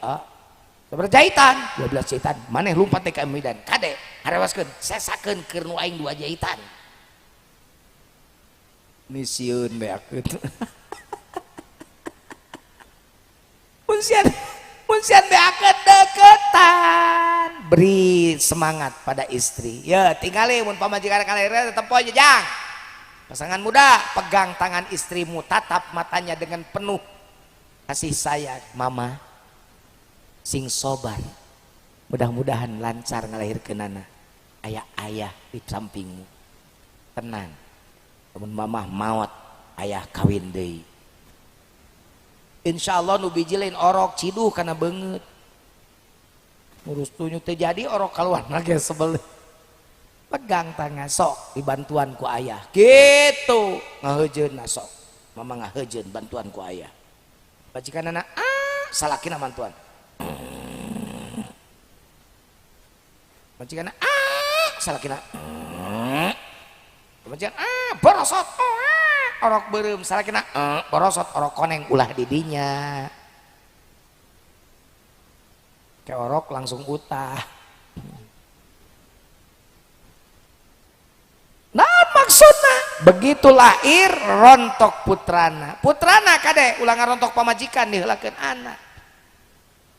berjahitan 12 jahitan maneh lumpat teh ka Medan kade harewaskeun sesakeun keur nu aing 2 jahitan misieun beakeun munsian beakeun deketan beri semangat pada istri ya tingali mun pamajikan kalahirna tetep poe jang pasangan muda pegang tangan istrimu tatap matanya dengan penuh kasih sayang mama sing sobar mudah-mudahan lancar ngalahirkeunana ayah di sampingmu tenang namun mamah maot ayah kawin deui insyaallah nu biji lain orok ciduh kana beungeut ngurus tunyu teh jadi orok kaluarna ge sebel pegang tangan sok dibantuan ku ayah gitu ngaheujeun sok mama ngaheujeun bantuan ku ayah bajikanana salakina mantuan bajikanana salakina bajikan borosot orok beureum salakina borosot orok koneng ulah didinya ke orok langsung utah. Nah maksudnya begitu lahir rontok putrana kade ulah ngarontok pamajikan diheulakeun anak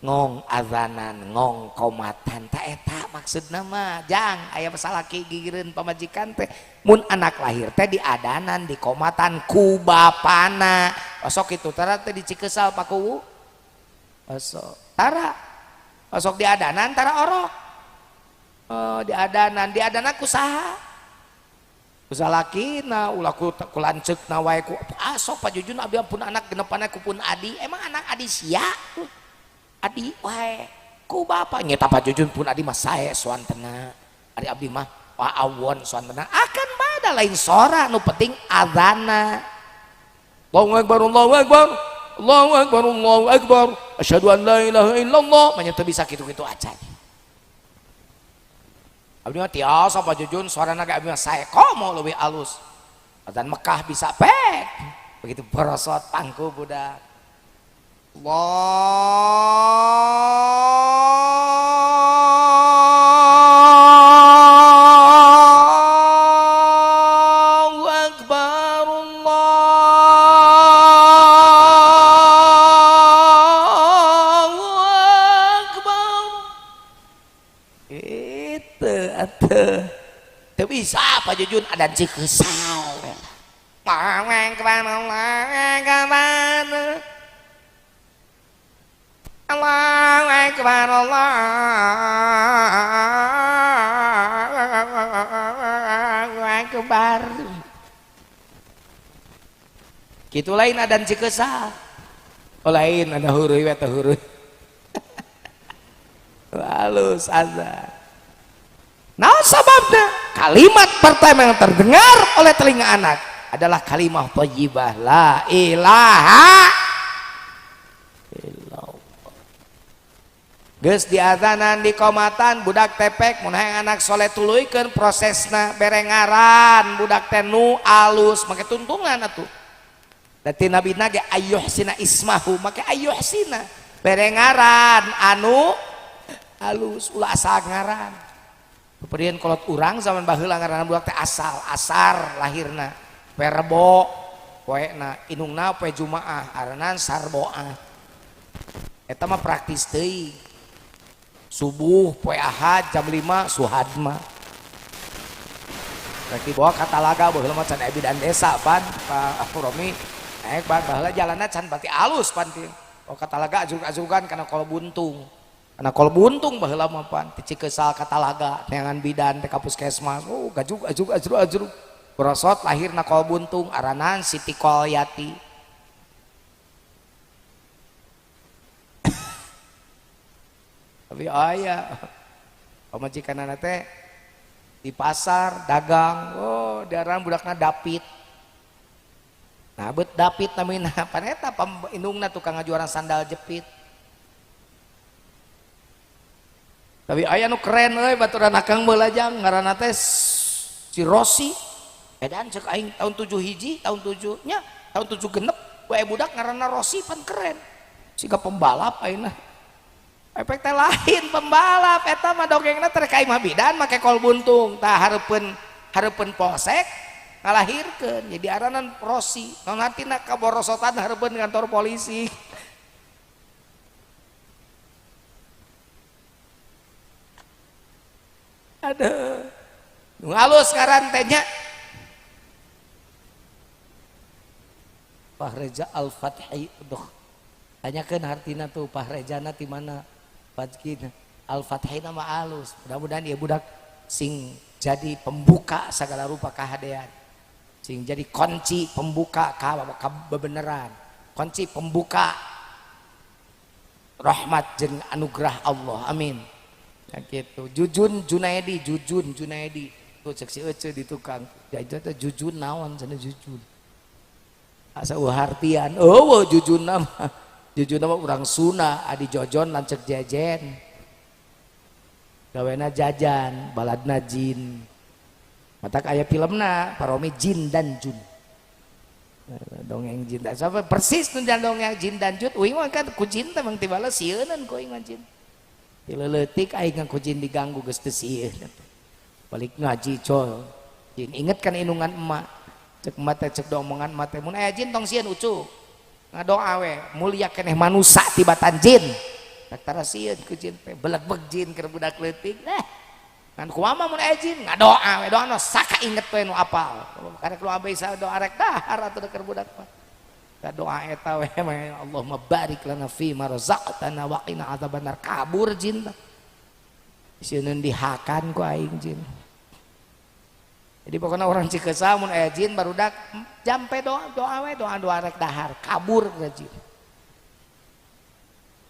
ngong azanan ngong komatan tak eta maksudna mah jang aya salaki gigireun pamajikan teh mun anak lahir teh diadanan di komatan ku bapana osok kitu tara teh dicikeusal paku osok tara osok diadanan tara orok diadanan kusaha salakina ulah ku lanceukna wae ku sok pajujun abi ampun anak genepana ku pun adi emang anak adi sia adi wae ku bapa nya pajujun pun adi mah sae soantena ari abdi mah awon soantena akan bada lain sora nu penting adzana Allahu akbar Allahu akbar Allahu akbar Allahu akbar asyhadu an la ilaha illallah mah teu bisa kitu-kitu acan abdi mah tiasa pajujun suarana ge abdi mah sae komo leuwih alus adzan Mekah bisa pek begitu borosot pangku budak Allahu akbar Allahu akbar itu teu bisa pajujun adan cikeusal Allahu akbar Allahu akbar Allahu akbar kitu lain adan cikeusal lain ada huruf we teh huruf halus azan nah sebabnya kalimat pertama yang terdengar oleh telinga anak adalah kalimat thayyibah la ilaha illallah geus diazanan di komatan budak tepek mun hayang anak soleh tuluikeun prosesna berengaran budak teh nu alus make tuntungan atuh dati nabina ge ayyuhsina ismahu make ayyuhsina berengaran anu alus ulah asal ngaran kemudian kolot urang zaman baheula ngaranna budak teh asar lahirna poe rebo poena inungna poe jumaah aranan sarboah eta mah praktis teuing subuh poe ahad jam 5 suhadma berarti bawa katalaga baheula mah can bidan desa pan Pak Romi naik baheula jalanna can pati alus pan teh bawa katalaga ajug-ajugan kana kol buntung karena kol buntung baheula mah pan cikeusal katalaga neangan bidan teh ka puskesmas gajug ajrug borosot lahirna kol buntung aranan Siti Kolyati tapi aya pamajikanana teh di pasar dagang daran budakna Dapit nah bet Dapit namina pan eta indungna tukang ngajuaran sandal jepit tapi aya nu keren euy baturan akang baheula jang ngaranna teh si Rosi edan cek aing tahun 7 hiji tahun 7 nya tahun 7 genep wae budak ngaranna Rosi pan keren siga pembalap ayeuna efek teh lain pembalap eta mah dongengna teh ka imah bidan make kol buntung tah hareupeun polsek ngalahirkeun jadi aranan Rosi non artina kaborosotan hareupeun kantor polisi aduh ngalus ngaran teh nya Fahreja Al-Fathi tanyakeun hartina tuh Fahrejana ti mana Fadzkin Al-Fathi nama alus mudah-mudahan ieu budak sing jadi pembuka segala rupa kahadean sing jadi kunci pembuka ka bebeneran kunci pembuka rahmat jeung anugerah Allah, amin. Ya gitu. Jujun Junaidi tuh cek si Ece di tukang jajan teh jujun naon cenah jujun asa uhartian jujun nama urang Sunda adi jojon lancek jajan gawena jajan baladna jin matak aya filmna paromi Jin dan Jun dongeng jin dan sampai persis nu dongeng jin dan jun uing mah kan ku jin teh mang tibala sieunan ku uing mah jin dileutik aing ku jin diganggu geus teu sieun balik ngaji col jin inget kan inungan emak cek mata cek omongan mata mun aya jin tong sieun ucu ngadoa we mulia keneh manusia tibatan jin tak tara sieun ku jin teh beleg-beg jin keur budak leutik kan kumaha mun aya jin ngadoa we doana saka inget we nu apal karek lu abis doa rek dahar atuh keur budak mah doa eta we mah Allahumma barik lana fi ma razaqtana wa qina adzabannar kabur jin teh sieun dihakan ku aing jin. Jadi pokoknya orang Cikesa mun aya jin barudak jampe doa we doa rek dahar kabur ke jin.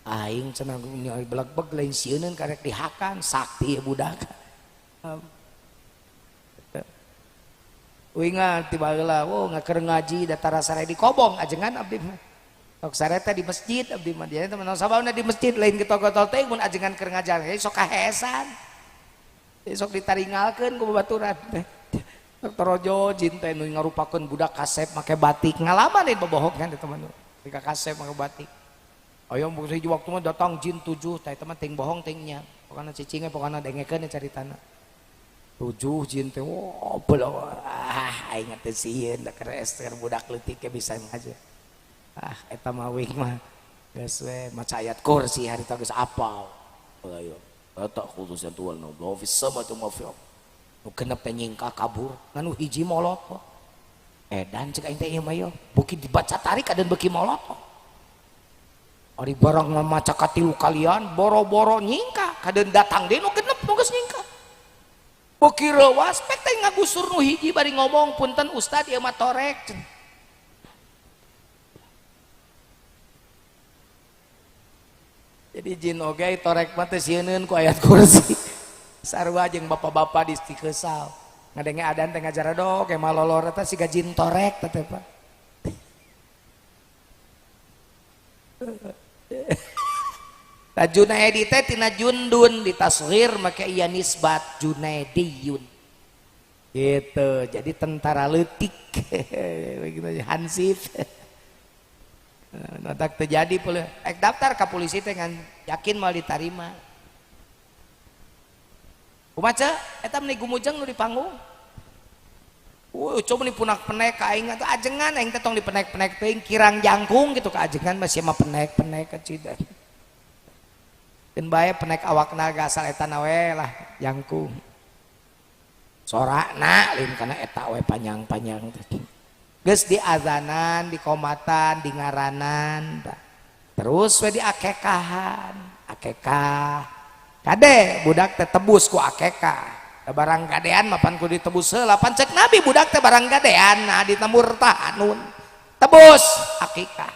Aing cenah beleg-beg lain sieun karek dihakan sakti budak. Uingan tiba heula ngakeur ngaji datara sare di kobong ajengan abdi mah. Sok sare teh di masjid abdi mah dia teh manaon sabauna di masjid lain getol-getol teh mun ajengan keur ngajar sok kahesan. Sok ditaringalkeun ku babaturan teh. Torojo jin teh nu ngarupakeun budak kasep make batik ngalaman deui bobohong kan teman ketika kasep make batik aya hiji waktu mah datang jin 7 teh teman ting bohong ting nya pokona cicing pokona dengekeun caritana 7 jin teh beulah aing teh sieun da keur budak leutik ke bisa ngaji eta mah wing mah geus we maca ayat kursi harita geus apal ayo eta khusus tual no fi sama tu mafi nu genep teh nyingka kabur nganu hiji molot edan cek aing teh ieu mah yo beuki dibaca tarik adan beuki molot ari barang maca katilu kalian boro-boro nyingka kadeun datang deui nu genep nu geus nyingka beuki reuwas pek teh ngagusur nu hiji bari ngomong punten ustad ieu mah torek jadi jin oge torek mah teh sieun ku ayat kursi sarua jeung bapak-bapak di Cikesal ngadenge adan teh ngajaradog ke malolor eta siga jin torek teh Pak ta Junaedi teh tina jundun ditashghir make ieu nisbat Junaidiyun gitu jadi tentara leutik begitu Hansip tak terjadi pula daftar ke polisi teh ngan yakin mal diterima kumaca eta meni gumujeng nu di panggung coba dipunak-penek ka aing atuh ajengan aing teh tong dipenek-penek teuing kirang jangkung gitu ka ajengan masih mah penek-penek ka cidan keun bae penek awakna gasal eta na we lah jangkung sorana lain kana eta we panjang-panjang teh geus diazanan dikomatan di ngaranan terus we diakekahan akekah kade budak teh tebus ku akekah barang gadean mapan ku ditebus heula pan cek nabi budak teh barang gadean nah ditamur tahanun tebus akikah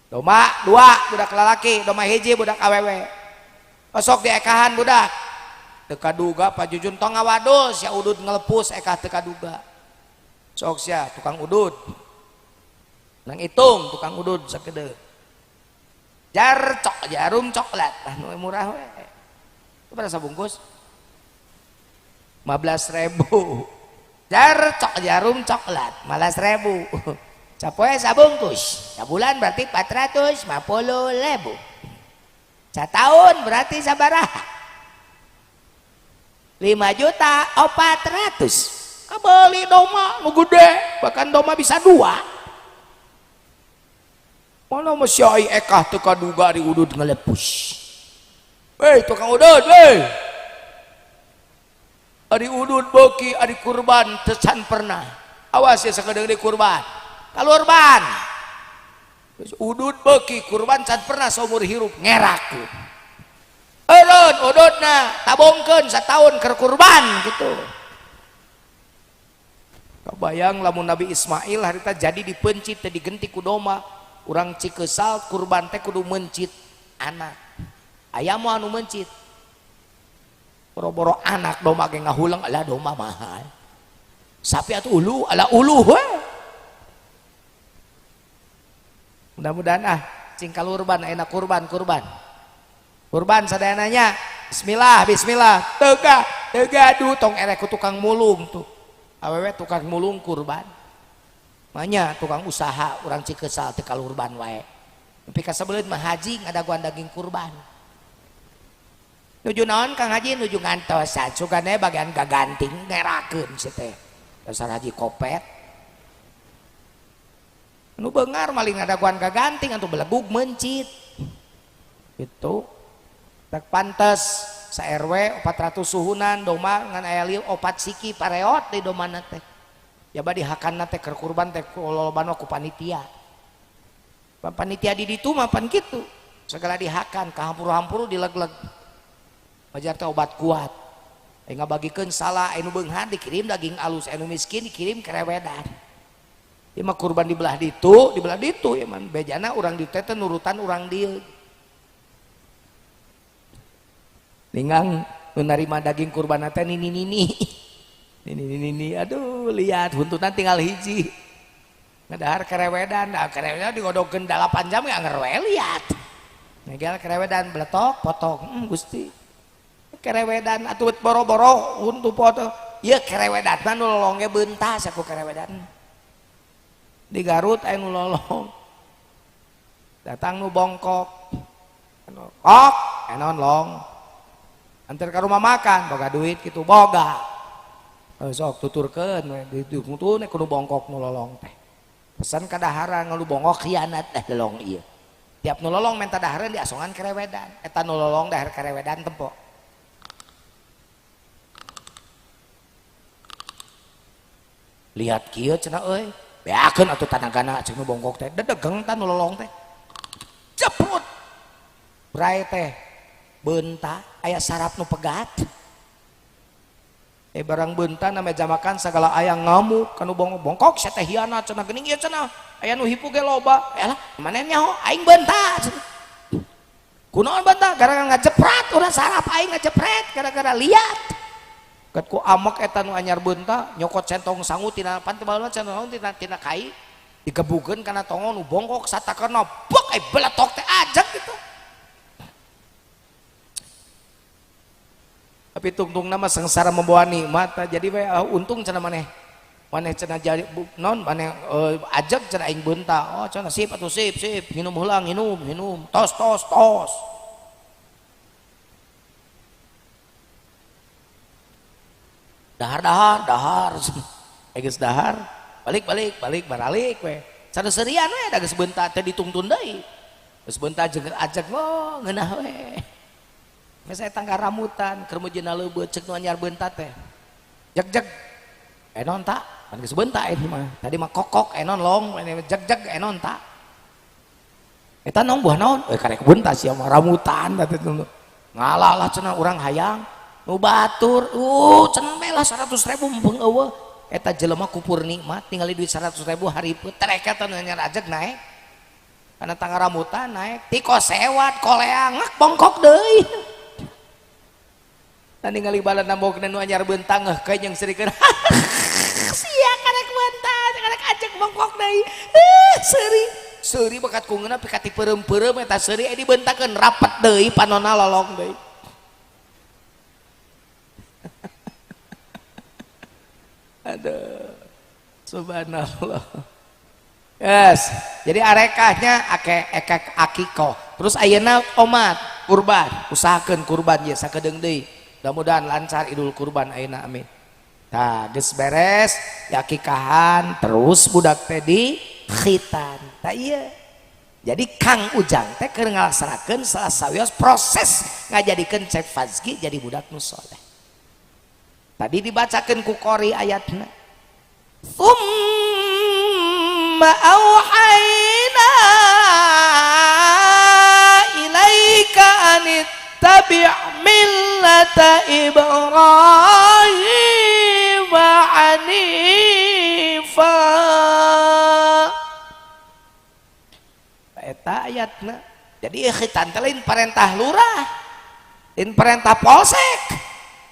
domba 2 budak lalaki domba hiji budak awewe sok diekahan budak teu kaduga Pak Jujun tong ngawadus ya udud ngelepus ekah teu kaduga sok sia tukang udud nang hitung tukang udud sakedeuk jarum coklat lah nu murah we berapa sabungkus 15.000 jarum coklat 15.000 capoe sabungkus sabulan berarti 450.000 satahun berarti sabaraha 5.400.000 kabeli doma nu gede bahkan doma bisa 2 mana masih ai ekah teu kaduga di udud ngelepus tukang udud ari udud beuki ari kurban teu can pernah awas ya sakedeung di kurban kalurban udud beuki kurban can pernah saumur hirup ngeraku eureun ududna tabongkeun satahun keur kurban gitu kabayang lamun Nabi Ismail harita jadi dipencit teh digenti ku doma urang Cikesal kurban teh kudu mencit anak aya mau anu mencit boro-boro anak domba ge ngahulang ala domba mahal sapi atuh ulu ala ulu we mudah-mudahan cing kalurban ayeuna kurban sadananya bismillah tegadu tong erek ku tukang mulung tuh awewe tukang mulung kurban manya tukang usaha urang Cikeusal teh kalurban wae tapi kasabeuleut mah haji ngadaguan daging kurban nuju naon Kang Haji nuju ngantosan sugane bagian gaganting ngerakeun si teh dasar haji kopet nu beungar maling ngadaguan gaganting atuh belegug mencit itu tak pantes sa RW 400 suhunan domba ngan aya lieu 4 siki pareot di domana teh ya badi hakanna teh keur kurban teh loloban ku panitia panitia di ditu mapan kitu segala dihakan kahampuru-hampuru dileg-leg wajar teh obat kuat aya ngabagikeun salah anu beunghar dikirim daging alus anu miskin dikirim kerewedan ieu mah kurban dibelah ditu ya man bejana urang ditu teh nurutan urang dieu lingang nu narima daging kurban teh nini aduh lihat huntutan tinggal hiji ngadahar kerewedan digodogkeun 8 jam ya ngerwe lihat ngegal kerewedan bletok potong Gusti kerewedan atuh boro-boro huntu potong ieu kerewedan mah nu lolong ge beuntas aku kerewedan di Garut aya nu lolong datang nu bongkok kok enon long antar ke rumah makan boga duit gitu boga sok tuturkeun we ditutune kudu bongkok nu lolong teh pesan kadaharan nu bongkok khianat lolong ieu tiap nu lolong menta dahareun diasongan kerewedan eta nu lolong dahar kerewedan tempo lihat kieu cenah euy beakeun atuh tanagana cek nu bongkok teh dedegeng tah nu lolong teh ceprut brai teh beunta aya sarap nu pegat barang beunta na meja makan segala aya ngamuk kanu bongkok sia teh hianat cenah geuning ieu cenah aya nu hipu ge loba yalah maneh nyaho aing beunta kunaon beunta gara-gara ngajeprat urang sarap aing ngajepret gara-gara liat ket ku amek eta nu anyar beunta nyokot centong sangu tina pantebalna centong tina kai digebukeun kana tongon nu bongkok satakeuna bok beletok teh ajeg gitu tapi tungtung nama sengsara membawa nikmat jadi we untung cenah maneh cenah jadi non maneh ajeg cenah aing beunta oh cenah sip atuh sip minum heula minum tos dahar geus dahar balik baralik we sareuserian we da geus beunta teh ditungtun deui geus beunta ajeg oh ngeunah we saya tangga ramutan keur mujina leubeut ceuk nu anyar beunta teh jeg enon tak kan geus beunta ini mah tadi mah kokok enon long jeg enon tak eta naon buah naon karek beunta sia mah ramutan teh ngalah cenah urang hayang nu batur cenah meh lah 100.000 mumpung eueuh eta jelema kupur nikmat ningali duit 100.000 hareupeut terek eta nu anyar ajeg naek kana tangga ramutan naek ti kosewat koleang ngak bongkok deui tadi ngali balan nambok nu anyar beunta ngeuh ke jeung serikeun sia karek beunta karek ajeg bongkok deui seuri bakat kungeuna pikat peureum-peureum eta seuri dibentakeun rapet deui panonna lolong deui aduh subhanallah yes jadi arekahnya akikoh terus ayeuna omat kurban usahakeun kurban ye sakedeung deui mudah-mudahan lancar idul kurban ayeuna amin tah geus beres yakikahan terus budak teh di khitan tah ieu jadi Kang Ujang teh keur ngalaksanakeun salah sawios proses ngajadikeun Cek Fazki jadi budak nu saleh tadi dibacakeun ku qori ayatna summa auhayna ilaika anit tabi' millata Ibrahim hanifa eta ayatna Jadi khitan teh lain perintah lurah, lain perintah polsek,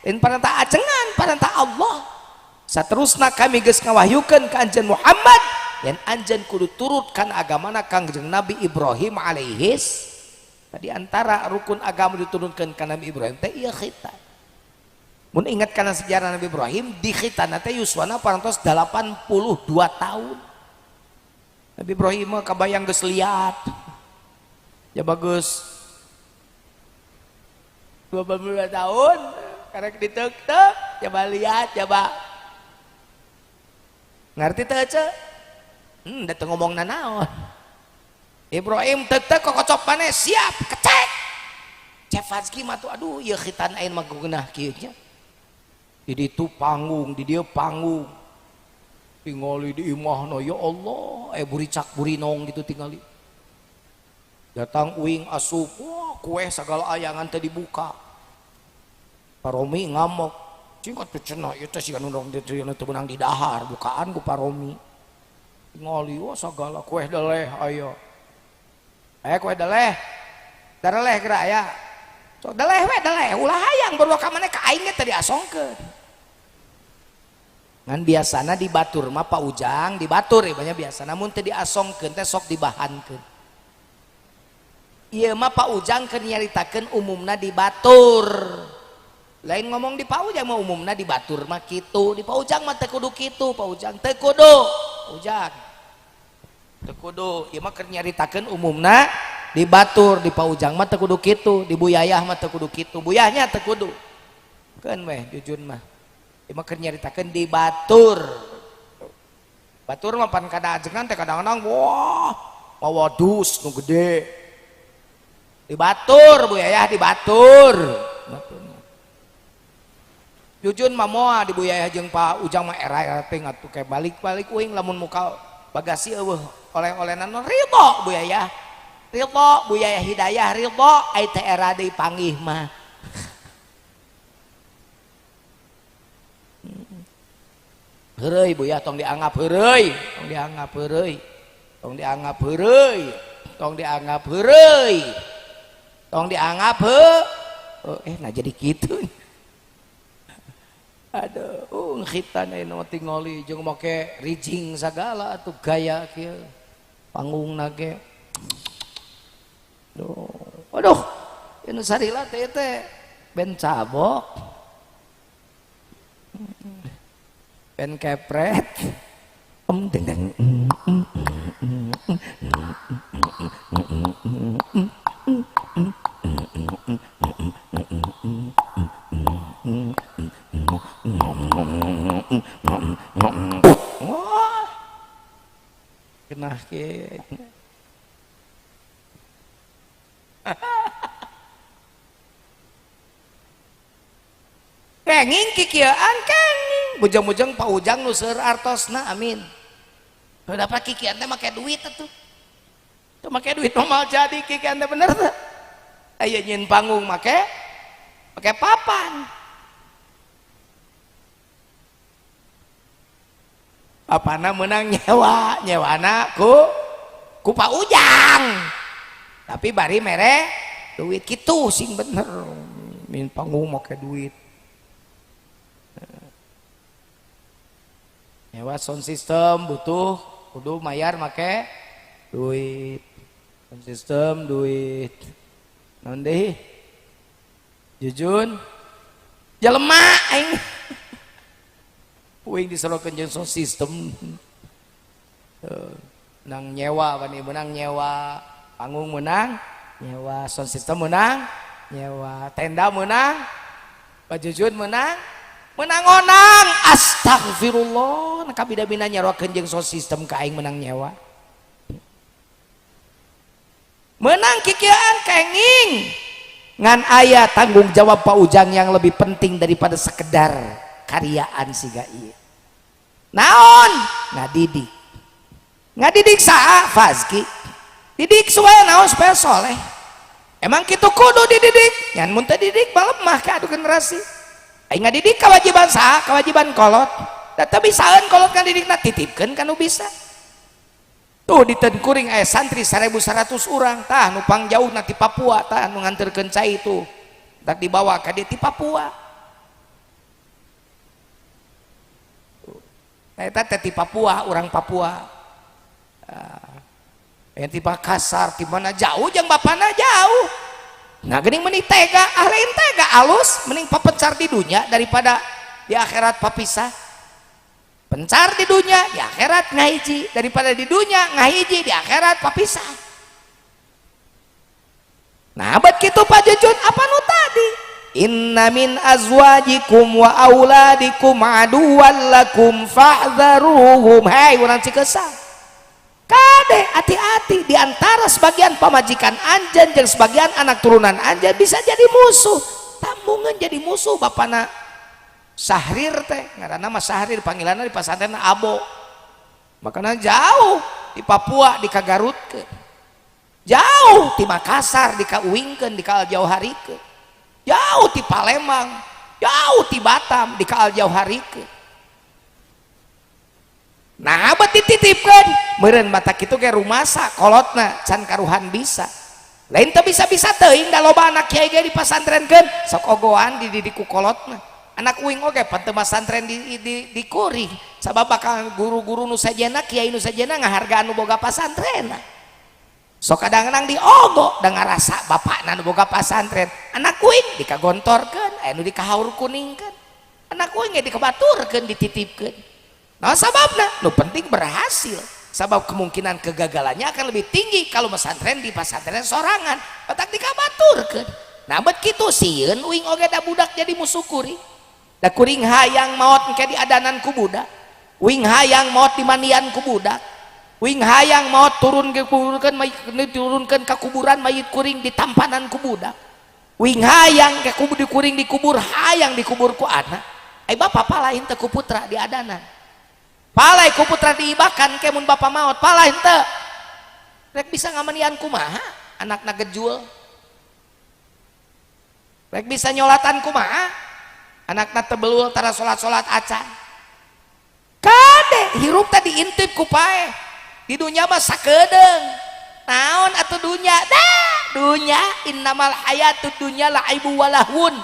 lain perintah ajengan, perintah Allah. Saterusna kami geus ngawahyukeun ka anjeun Muhammad yen anjeun kudu turutkan agamana Kangjeng Nabi Ibrahim alaihis. Di antara rukun agama diturunkan ka Nabi Ibrahim teh ieu khitan. Mun ingat kana sejarah Nabi Ibrahim di khitanna teh yuswana parantos 82 tahun. Nabi Ibrahim mah kabayang geus liat. Ya bagus 22 tahun karek ditek-tek coba lihat coba ngerti teh ce dateng ngomong nanaon Ibrahim tek-tek kokocop maneh siap kecek Cep Fazki mah tuh aduh ieu khitan aing mah geunah kieu nya di ditu panggung di dieu panggung tingali di imahna ya Allah buricak burinong gitu tingali datang uing asup wah kue segala ayangan teh dibuka Paromi ngamuk cingkat tuh cenah ieu teh siga nu teu menang di dahar bukaan ku Paromi ngali wah segala kue deleh ayo kue deleh dareleh geura aya sok deleh we deleh ulah hayang berwa ka maneh ka aing teh diasongkeun ngan biasana di batur mah Pak Ujang di batur ya banyak biasa namun teh diasongkeun teh sok dibahankeun. Iya mah Pak Ujang keur nyaritakeun umumna di batur. Lain ngomong di Pak Ujang mah umumna di batur mah kitu. Di Pak Ujang mah teu kudu kitu, Pak Ujang teu kudu. Ujang. Teu kudu. Ieu mah keur nyaritakeun umumna di batur, di Pak Ujang mah teu kudu kitu, di Buyayah mah teu kudu kitu. Buyahnya teu kudu. Keun weh jujun mah. Ieu mah keur nyaritakeun di batur. Batur mah pan kada ajengan teh kadang-kadang wah, mawa dus nu gede. Di batur Bu Yayah di batur jujun mah moal di Bu Yayah jeung Pak Ujang mah era teh atuh kayak balik-balik uing lamun muka bagasi eueuh oleh-olenan ridho Bu Yayah ridho Bu Yayah Hidayah ridho ai teh era deui panggih mah heureuy Bu Yayah tong dianggap heureuy tong dianggap heureuy tong dianggap heureuy tong dianggap heureuy tong dianggap nah jadi gitu aduh khitan anu tingali jeung make rijing sagala atuh gaya kieu panggungna ge aduh anu sarila teh ben cabok ben kepret deng kenah ke kenging kikieuan kenging bujang-bujang Pak Ujang nu seueur artosna amin dapat kikieuan teh make duit atuh teu make duit mah jadi kikieuan teh bener teh aya nyeun panggung make papan papana menang nyewana ku Pak Ujang tapi bari mere duit gitu sing bener min panggung make duit nyewa sound system butuh kudu mayar make duit sound system duit naon deui jujun jelema aing uing disorokeun jeung sound system menang nyewa bani menang nyewa panggung menang nyewa sound system menang nyewa tenda menang pajujun menang onang astagfirullah kabida-bina nyerokeun jeung sound system ka aing menang nyewa menang kikieuan kenging ngan aya tanggung jawab Pak Ujang yang lebih penting daripada sekedar karyaan siga ieu naon ngadidik saha Fazki didik supaya naon supaya soleh emang kitu kudu dididik ngan mun teu didik balemah ka adu generasi aing ngadidik kewajiban saha kewajiban kolot da teu bisaeun kolot kan didikna titipkeun kanu bisa tuh di Tengkuring aya santri 1100 orang tah nupang jauh nanti Papua tah nu nganterkeun cai itu tak dibawa ka di Papua eta teh di Papua orang Papua yang di Makassar di mana jauh jeung bapana jauh nah geuning meni tega lain tega alus mending papencar di dunia daripada di akhirat papisah pencar di dunia di akhirat ngahiji daripada di dunia ngahiji di akhirat papisah nah abad kitu Pak Jujun apa nu tadi inna min azwajikum wa auladikum aduwwan lakum fahdharuhum hai urang Cikeusang kade hati-hati diantara sebagian pamajikan anjeun jeung sebagian anak turunan anjeun bisa jadi musuh tambungan jadi musuh bapana Sahrir teh ngaranna mah Sahrir panggilanna di pasantren Abo makanya jauh di Papua dikagarutkeun jauh di Makassar dikauingkeun dikaaljauharikeun jauh di Palembang jauh di Batam dikaaljauharikeun nah abad dititipkeun meureun mata kitu ge rumasa kolotna can karuhan bisa lain teu bisa-bisa teuing da loba anak kiai ge di pasantrenkeun sok ogoan dididik ku kolotna anak uing oge pan teu masantren di kuring sabab bakal guru-guru nu sajena kiai nu sajena ngahargaan nu boga pasantrenna sok kadang-kadang diogo da ngarasa bapakna nu boga pasantren anak uing dikagontorkeun aya nu dikahaur kuningkeun anak uing ge dikabaturkeun dititipkeun nah sababna nu penting berhasil sabab kemungkinan kegagalannya akan lebih tinggi kalau pesantren di pesantren sorangan otak dikabaturkeun nah bet kitu sieun uing oge da budak jadi musuh kuring da kuring hayang maot engke diadanan ku budak uing hayang maot dimandian ku budak uing hayang maot turunkeun ka kuburan mayit kuring ditampanan ku budak uing hayang ke kubur kuring dikubur hayang dikubur ku anak ai bapa palain teu ku putra diadanan palai ku putra diibakan ke mun bapa maot palai henteu rek bisa ngamandian kumaha anakna gejul rek bisa nyolatan kumaha anakna teu beulul tara salat-salat acan kade hirup tadi intip ku pae di dunya mah sakedeung naon atuh dunya dunya innamal hayatud dunya laibu walahun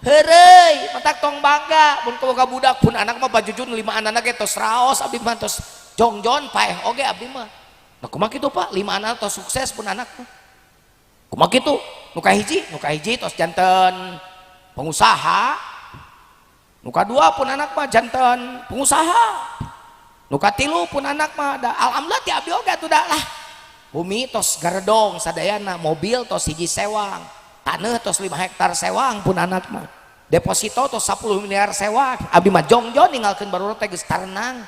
heureuy matak tong bangga mun boga budak pun anak mah bajujun 5 anakna ge tos raos abdi mah tos jongjon paeh oge abdi mah nah kumaha kitu Pak 5 anak tos sukses pun anak mah kumaha kitu nu kahiji tos janten pengusaha nu kadua pun anak mah janten pengusaha nu katilu pun anak mah da alhamdulillah ti abdi oge atuh da lah bumi tos garedong sadayana mobil tos hiji sewang tanah tos 5 hektar sewang pun anak mah deposito tos 10 miliar sewang abdi mah jongjon ninggalkeun barudak teh geus tarenang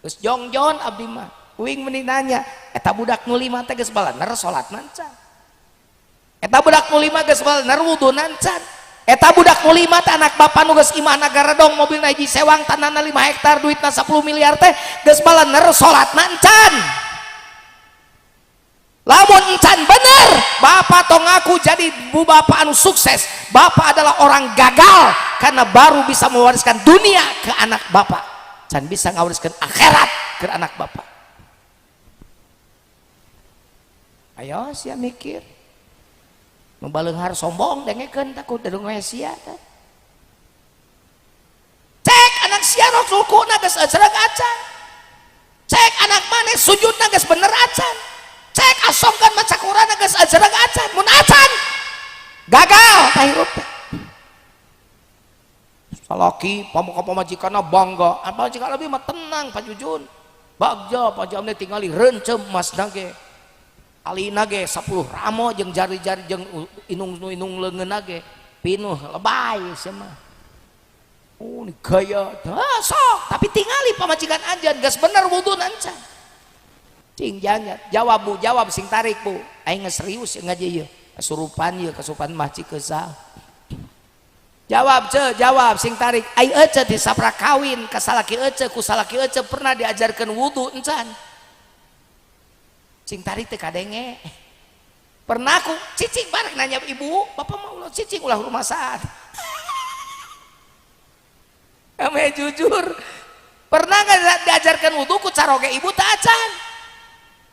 geus jongjon abdi mah uing meuni nanya eta budak nu 5 teh geus balaner salatna can eta budak nu 5 geus balaner wudunan can eta budak nu 5 teh anak bapa nu geus imahna garedong mobilna hiji sewang tanahna 5 hektar duitna 10 miliar teh geus balaner salatna can lamun encan bener bapak tong ngaku jadi bu bapak anu sukses bapak adalah orang gagal karena baru bisa mewariskan dunia ke anak bapak can bisa ngawariskan akhirat ke anak bapak ayo sia mikir membaleunghar sombong dengekeun takut dedung we sia cek anak sia rukuna geus ajreg acan cek anak maneh sujudna geus bener acan cek asongkan maca Quran geus ajreg acan mun acan gagal tah hirup teh salaki pamuka pamajikanna bangga majikan lebih mah tenang Pak Jujun bagja pajamna tingali reuncem masna ge alina ge 10 ramo jeung jari-jari jeung inung leungeunna ge pinuh lebay sia mah ini gaya sok tapi tingali pamajikan anjeun geus bener wuduna encan cing jangan jawab sing tarik Bu aing serius ngaji ieu kasurupan ieu kasurupan mah Cikeusang jawab sing tarik aing ece di sapra kawin ka salaki ece ku salaki ece pernah diajarkeun wudu encan cing tarik teh kadenge pernah ku cicing bareng nanya ibu bapak mau ulah cicing ulah rumasan kami jujur pernah nggak diajarkan wudu ku caroge ibu tak acan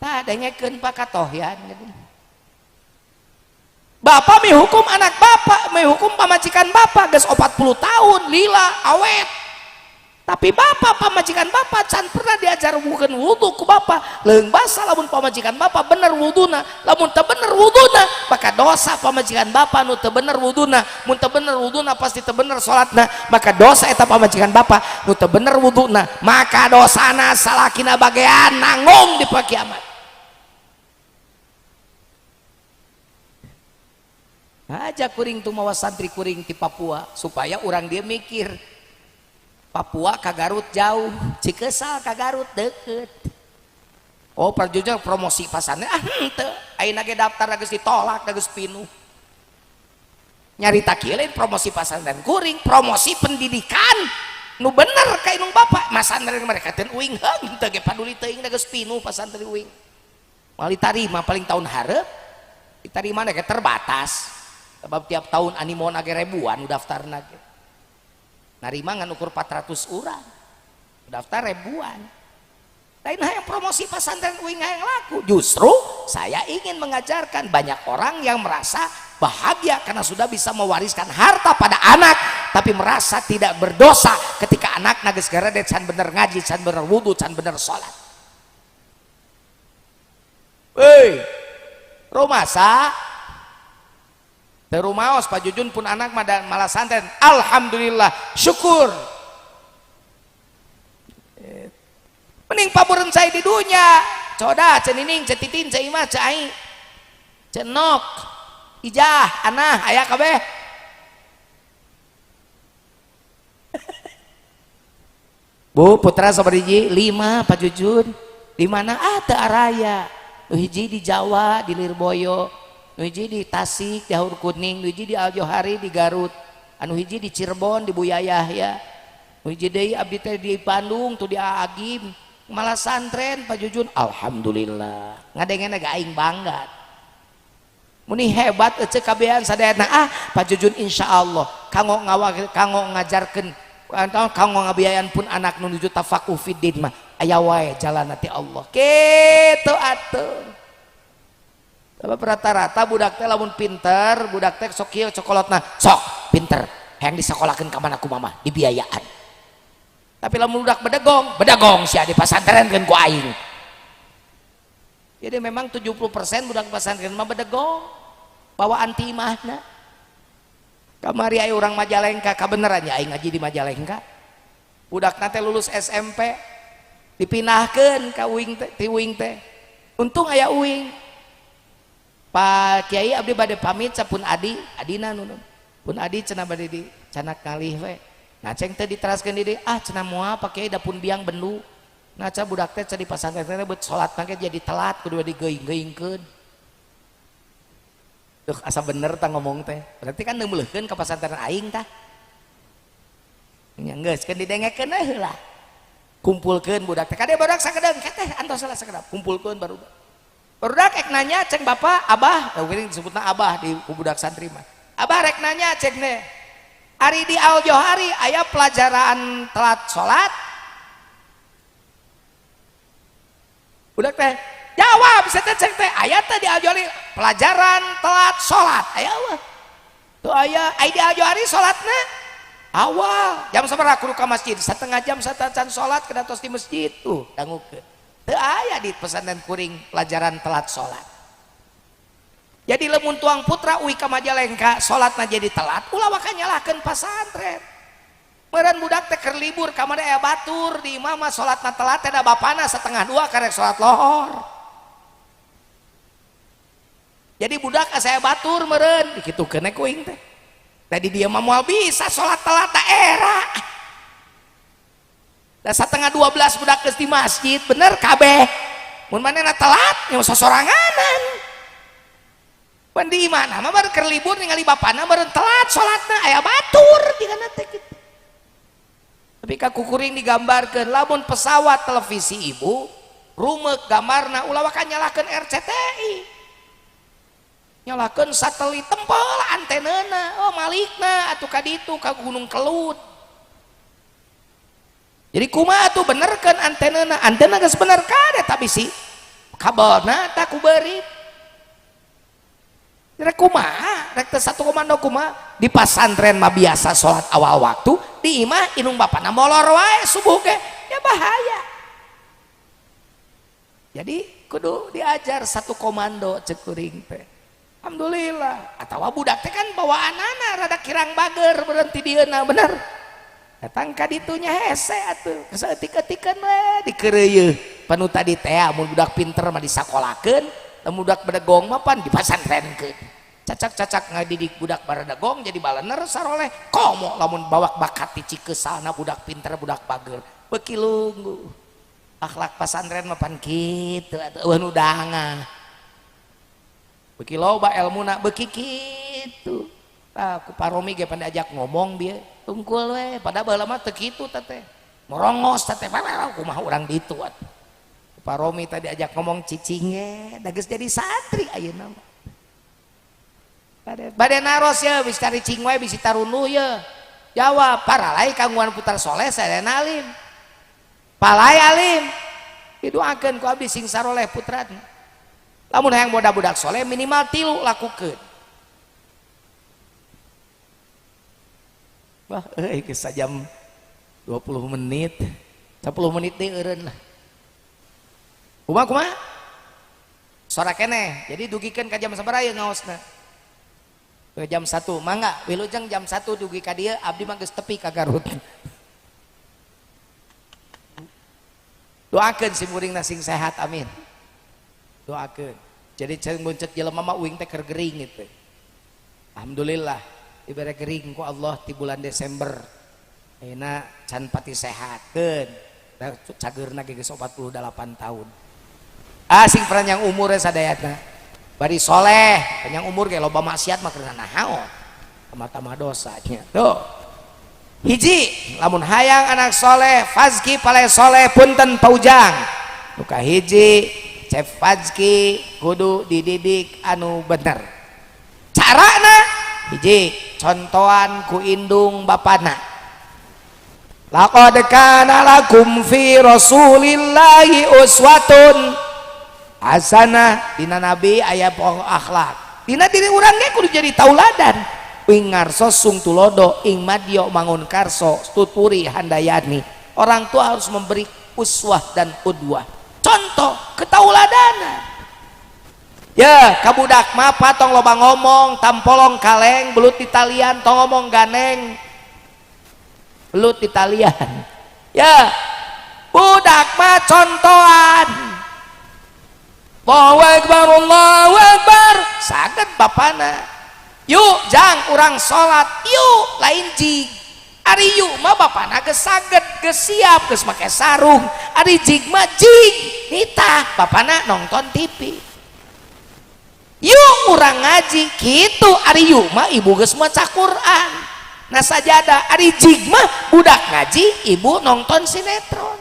tak dengekeun pakatohyan. Bapak menghukum anak bapak, menghukum pamajikan bapak geus 40 tahun lila awet. Tapi bapak pamajikan bapak can pernah diajar bukan wudu ku bapak. Leung basa lamun pamajikan bapak bener wuduna, lamun teu bener wuduna maka dosa pamajikan bapak nu teu bener wuduna. Mun teu bener wuduna pasti teu bener salatna, maka dosa eta pamajikan bapak nu teu bener wuduna, maka dosana salakina bagean nanggung di poe kiamat. Aja kuring tuh mawa santri kuring di Papua supaya orang dia mikir Papua ka Garut jauh, Cikesal ka Garut deket. Oh perjujur promosi pasarnya henteu ayeuna ge daftar geus ditolak geus pinuh. Nyarita kieu lain promosi pasantren kuring, promosi pendidikan nu bener ka indung bapak masantren mereka teh uing henteu ge paduli teuing geus pinuh pasantren uing. Moal ditarima paling tahun hareup ditarima ge terbatas. Sebab tiap tahun animon age ribuan daftar nage. Narima ngan ukur 400 orang. Daftar ribuan. Lain hayang promosi pasantren uing hayang laku. Justru saya ingin mengajarkan banyak orang yang merasa bahagia karena sudah bisa mewariskan harta pada anak, tapi merasa tidak berdosa ketika anak geus garede can bener ngaji, can bener wudu, can bener salat. Hei, rumasa terumaos Pak Jujun pun anak malah santren, alhamdulillah syukur. Mending pabureun saya di dunia, coda cenining cetitin ceimah cai cenok ijah anah aya kabeh. Bu putra sabariji 5 Pak Jujun di mana teu araya, nu hiji di Jawa di Lirboyo, nu hiji di Tasik di Haur Kuning, nu hiji di Aljohari di Garut, anu hiji di Cirebon di Buyayah ya, nu hiji deui abdi teh di Bandung tuh di Agim, malah santren Pak Jujun, alhamdulillah ngadengena ge aing bangga. Muni hebat ece kabehan sadayana Pak Jujun insyaallah kanggo ngajarkeun kanggo ngabiayan pun anak nu nuju tafakuh fiddin mah aya wae jalan ti Allah. Kitu atuh. Sebab rata-rata budak teh lamun pinter, budak teh sok kieu cokolotna, sok pinter, hayang disakolahkeun ka mana ku mama, dibiayaan. Tapi lamun budak bedegong sia di pasantrenkeun ku aing. Jadi memang 70% budak pasantren mah bedegong, bawaan timahna. Kamari aya urang Majalengka, kabeneran ya aing ngaji di Majalengka. Budakna teh lulus SMP, dipindahkeun ka uing teh, ti uing teh. Untung aya uing. Pak Kiai abdi bade pamit sapun adina nunun pun adi cenah bade di canak ngalih we nah ceng teh diteraskeun di cenah moal Pak Kiai da pun biang bendu nah ca budak teh ca di pasantren teh beut salat mangke jadi telat kudu digeuing-geuingkeun. Duh asa bener tah ngomong teh berarti kan neumeuleukeun ka pasantren aing tah nya geus keun didengekeun heula kumpulkeun budak teh kade budak sakedeng teh antos salah sakedap kumpulkeun baru budak ek nanya ceng bapak abah ini disebutna abah di budak santri mah abah rek nanya ceng ne ari di Aljohari aya pelajaran telat sholat budak teh jawab bisa teh ceng teh aya teh di Aljohari pelajaran telat sholat aya wah tuh aya di Aljohari sholatna awal jam sabaraha kudu ka masjid setengah jam satacan sholat kena tos di masjid tuh dangukeun teu aya di pesantren kuring pelajaran telat sholat. Jadi lemun tuang putra uwi ka Majalengka sholatna jadi telat ulah waka nyalahkeun pasantren. Meureun budak teh keur libur ka mana aya batur di imah mah sholatna telat teh da bapana 1:30 karek sholat lohor. Jadi budak asa batur meureun dikitukeun ku uing teh. Tadi dia mah moal bisa sholat telat ta era. Da 11:30 budak geus di masjid bener kabeh mun manehna telat nya sosoranganan pan di mana mah baru keur libur ningali bapana baru telat salatna aya batur digana teh kitu. Tapi ka kukuring digambarkeun lamun pesawat televisi ibu rumeuk gambarna ulah waka nyalakeun RCTI nyalakeun satelit tempel antenana oh malikna atuh ka ditu ka Gunung Kelut. Jadi kumaha tuh benerkeun antena geus bener kade tapi si kabelna tak kuberit rek kumaha rek teu satu komando kumaha di pasantren mah biasa sholat awal waktu di imah inung bapana molor wae subuh ge ya bahaya jadi kudu diajar satu komando cek kuring teh alhamdulillah atawa budak teh kan bawaanana rada kirang bager berhenti dieuna bener datang ka ditunya hese atuh saeutik-eutikeun we dikeureuyeun panu tadi teh mun budak pinter mah disakolakeun lamun budak badagong mah pan dipasantrenkeun cacak-cacak ngadidik budak baradagong jadi balener saroleh komo lamun bawak bakat ti cikeusana budak pinter budak bager beuki lungguh akhlak pasantren mah pan kitu atuh eueuh nu dangah beuki loba elmuna beuki kitu ku paromi ge pan diajak ngomong dia tungkul we pada baheula mah teu kitu teh morongos teh kumaha urang ditu atuh Pak Romi tadi ajak ngomong cicingnya, dages jadi santri ayeuna mah. Bade naros ya, bisa cari cingwe, bisa tarunu ya. Jawab, paralai kangguan putar soleh saya alim. Palai alim, didoakeun ku abdi sing saroleh putrana. Lamun hayang budak-budak soleh minimal 3 lakukeun. Wah, geus jam 20 menit. 10 menit deui eureun lah. Kumaha sora keneh jadi dugikeun ka jam sabaraha ieu ngaosna ke jam 1 mangga wilujeng jam 1 dugi ka dieu abdi mah geus tepi ka Garut doakeun si muringna sing sehat amin doakeun jadi ceung buncet jelema mah uing teh keur gering gitu alhamdulillah dibere gering ku Allah di bulan Desember ayeuna can pati sehatkeun cageurna geus 48 tahun sing panjang umurnya sadayana bari soleh panjang umur kayak loba maksiat mah karena nahaon tamah-tamah dosanya tuh hiji lamun hayang anak soleh fazki pale soleh punten paujang luka hiji cep fazki kudu dididik anu bener carana hiji contohan ku indung bapana laqad kana lakum fi rasulillahi uswatun hasanah dina nabi aya pokok akhlak dina diri urang ge kudu jadi tauladan ing ngarso sung tulodo ing madyo mangun karso tuturi handayani orang tua harus memberi uswah dan udwah contoh ketauladanan ya kabudak mah patong loba ngomong tampolong kaleng belut di talian tong ngomong ganeng belut di talian ya budak mah contohan Allahu Akbar, Allahu Akbar saged bapana yuk jang urang sholat yuk lain jig ari yuk mah bapana geus saged geus siap geus make sarung ari jig mah jig nitah bapana nonton TV yuk urang ngaji kitu ari yuk mah ibu geus maca Quran nah sajadah ari jig mah budak ngaji ibu nonton sinetron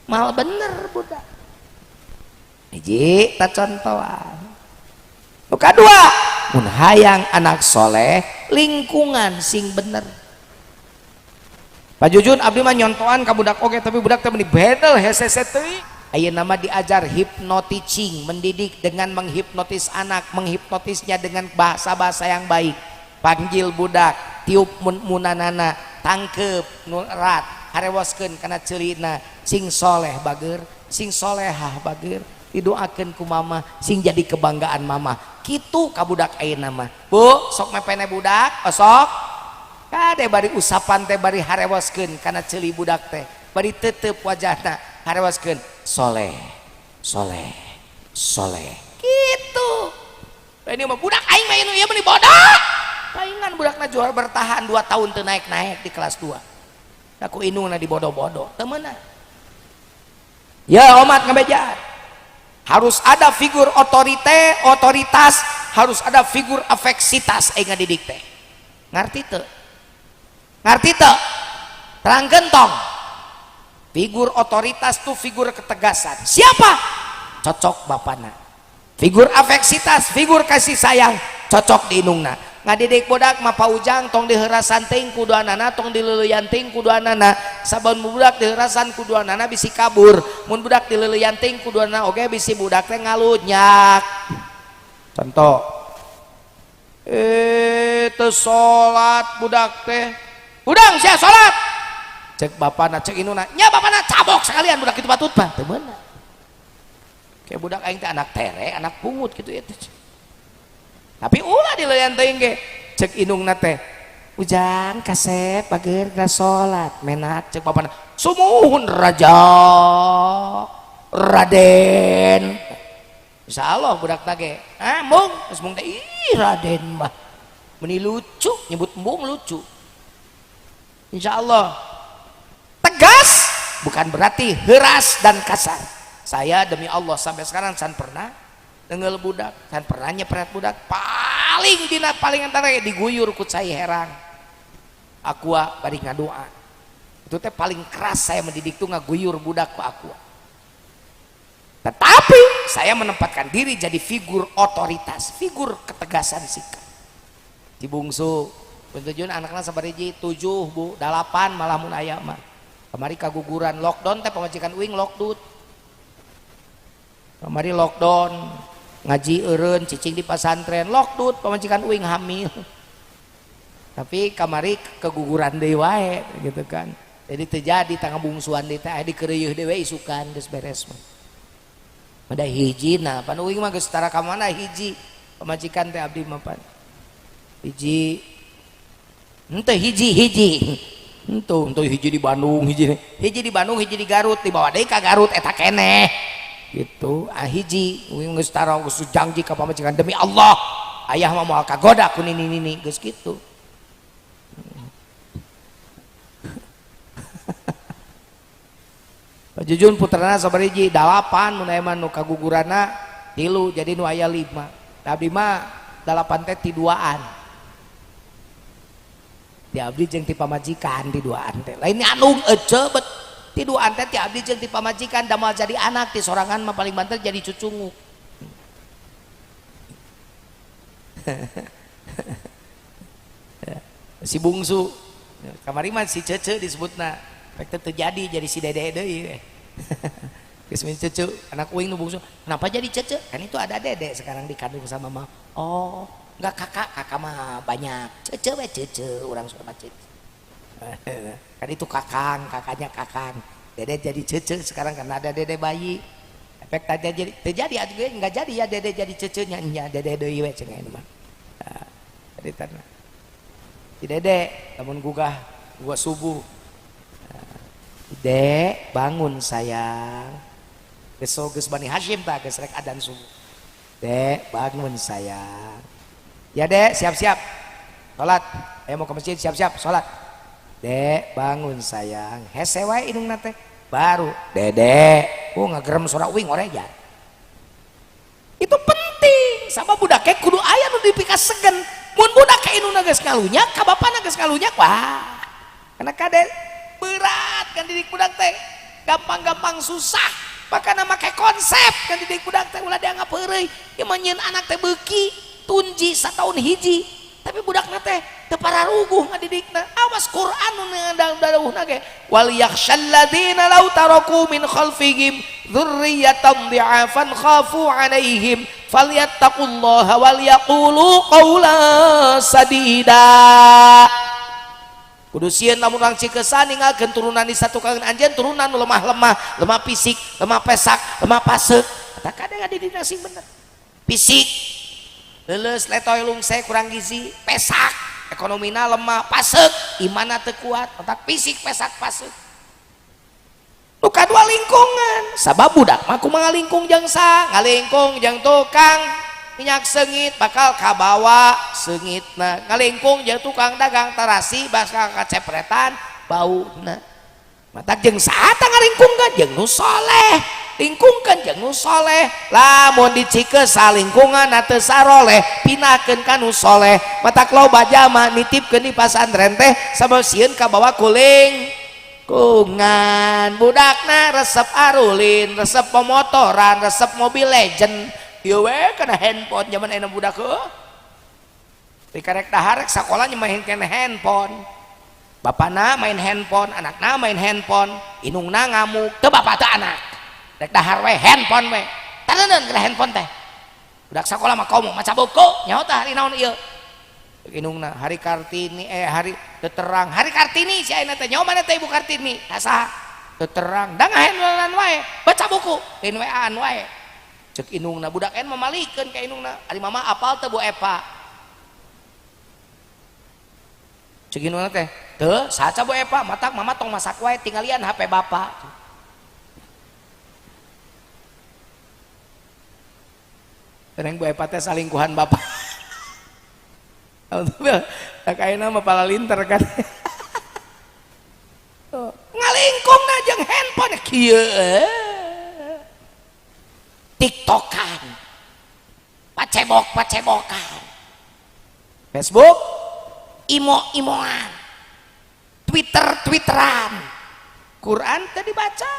mal bener budak hiji tak contohan nu kadua mun hayang anak soleh lingkungan sing bener Pak Jujun abdi mah nyontohan ka budak oge tapi budak teh meni bedel hese teuing ayeuna mah diajar hypnoticing mendidik dengan menghipnotis anak menghipnotisnya dengan bahasa-bahasa yang baik panggil budak tiup munanana tangkep nu erat harewoskeun kana ceulina sing soleh bager sing solehah bager didoakeun ku mama sing jadi kebanggaan mama kitu ka budak ayeuna mah bu sok mepene budak sok kade bari usapan teh bari harewoskeun kana ceuli budak teh bari teuteup wajahna harewoskeun soleh soleh soleh kitu ini mah budak aing mah ieu mah bodoh paingan budakna juara bertahan 2 tahun teu naik-naik di kelas 2 aku indungna dibodoh-bodoh teu meunang ya omat ngabejaan harus ada figur otoritas harus ada figur afeksitas aing ngadidik teh ngarti teu terangkeun tong figur otoritas tuh figur ketegasan siapa cocok bapana figur afeksitas figur kasih sayang cocok di indungna ngadidik budak mah paujang tong diherasan teuing ku duanana tong dileuleyan teuing ku duanana saban budak diherasan ku duanana bisi kabur mun budak dileuleyan teuing ku duanana oge bisi budak teh ngalunyak contoh teu salat budak teh udang sia salat cek bapana cek induna nya bapana cabok sekalian budak kitu patut mah teu beunang kayak budak aing teh anak tere anak pungut gitu ya tapi ulah dileuyan teuing ge cek indungna teh ujang kasep bager geus salat menak cek bapana sumuhun raja raden insyaallah budak tage mung geus mung teh ih raden mah meni lucu nyebut embung lucu insyaallah tegas bukan berarti heras dan kasar. Saya demi Allah sampai sekarang san pernah dengeul budak san pernah nyepret budak paling dina paling antara diguyur ku cai herang aqua bari ngadoa itu teh paling keras saya mendidik tuh ngaguyur budak ku aqua tetapi saya menempatkan diri jadi figur otoritas figur ketegasan sikap di bungsu bentujeun anakna sabariji 7 bu 8 malah mun aya mah kamari kaguguran lockdown teh pamajikan uing lockdown kamari lockdown ngaji eureun cicing di pesantren lockdown pamajikan uing hamil tapi kamari keguguran deui wae gitu kan jadi terjadi tangga bungsuan deui teh dikeureueuh deui isukan geus beres mah ada hiji nah pan uing mah geus tara ka mana hiji pamajikan teh abdi mah pan hiji henteu hiji henteu hiji di Bandung hiji di Bandung hiji di Garut dibawa deui ka Garut eta keneh gitu hiji geus tara geus janji ka pamajikan demi Allah ayah mah moal kagoda ku nini geus kitu Jujun putrana sabariji 8 mun aya mah nu kagugurana 3 jadi nu aya 5 abdi mah 8 teh ti duaan di abdi jeung ti pamajikan ti duaan teh lain anu eceubet ti duaan teh ti abdi jeung ti pamajikan da moal jadi anak ti sorangan mah paling banter jadi cucungu si bungsu kamari mah si cece disebutna rek teu jadi si dede deui geus min cece anak uing nu bungsu kenapa jadi cece kan itu ada dede sekarang dikandung sama mama oh enggak kakak mah banyak cece we cece urang suka cece kan itu kakaknya kakang dede jadi cece sekarang karena ada dede bayi efek tadi jadi terjadi juga enggak jadi ya dede jadi cecenya nya dede deui we cenah mah jadi tanah si dede lamun gugah subuh dek bangun sayang geus Bani Hashim tah geus rek adzan subuh dek bangun sayang ya dek siap-siap salat aya mau ke masjid siap-siap salat dek bangun sayang hese wae indungna teh baru dedek ngagerem suara uing oreja itu penting sama budak kudu aya nu dipikaskeun mun budak indungna geus kalunyak ka bapana geus kalunyak wah kana kade berat kan didik budak teh gampang-gampang susah makanya make konsep kan didik budak teh ulah dianggap heureuy ieu mah nyeun anak teh beuki tunji sataun hiji tapi budak teh teu pararuguh ngadidikna awas Quran nu ngandaleuhna ge wal yakhshal ladzina law taraku min khalfihim dzurriyyatan dhi'afan khafu 'alaihim falyattaqullaha wal yaqulu qawlan sadida kudu sieun lamun urang cikesan ninggalkeun turunan di satu kangen anjeun turunan nu lemah fisik lemah pesak lemah paseuk eta kadang ngadidik sing bener fisik leuleus letoy lungse kurang gizi pesak ekonomina lemah paseuk imanna teu kuat otak fisik pesak paseuk nu kadua lingkungan sabab budak mah kumaha ngalingkung jeung ngalingkung jeung tukang minyak sengit bakal kabawa sengitna ngalingkung jeung tukang dagang tarasi bakal kacepretan bauna matak jeung saha tah ngalingkungkeun jeung nu soleh lingkungkeun jeung nu soleh lamun dicikeus salingkungan teu saroleh pinahkeun ka nu soleh matak loba jama nitipkeun di pasantren teh sabab sieun kabawa kuling kungan budakna resep arulin resep pemotoran resep mobil legend ieu we kana handphone zaman ayeuna budak heuh dikarek daharek sekolahnya mainkan handphone, bapakna main handphone, anakna main handphone, inungna ngamuk teu bapak teu anak rek dahar we handphone we taneun ke handphone teh budak sekolah mah komo maca buku nyaho tah hari naon ieu inungna hari Kartini hari teu terang hari Kartini si ayeuna teh nyaho mana teh Ibu Kartini saha teu terang da ngahandlean wae baca buku lain weaan wae cek inungna budak en memalikeun ka inungna ari mama apal teu Bu Epa cek inungna teh teu saca Bu Epa matak mama tong masak wae tinggalian HP bapak tereng Bu Epa teh salingkuhan bapak kayaknya mah pala linter kan ngalingkung na jeung handphone kieu tiktokan pacebokan Facebook imo-imoan twitteran Quran tadi baca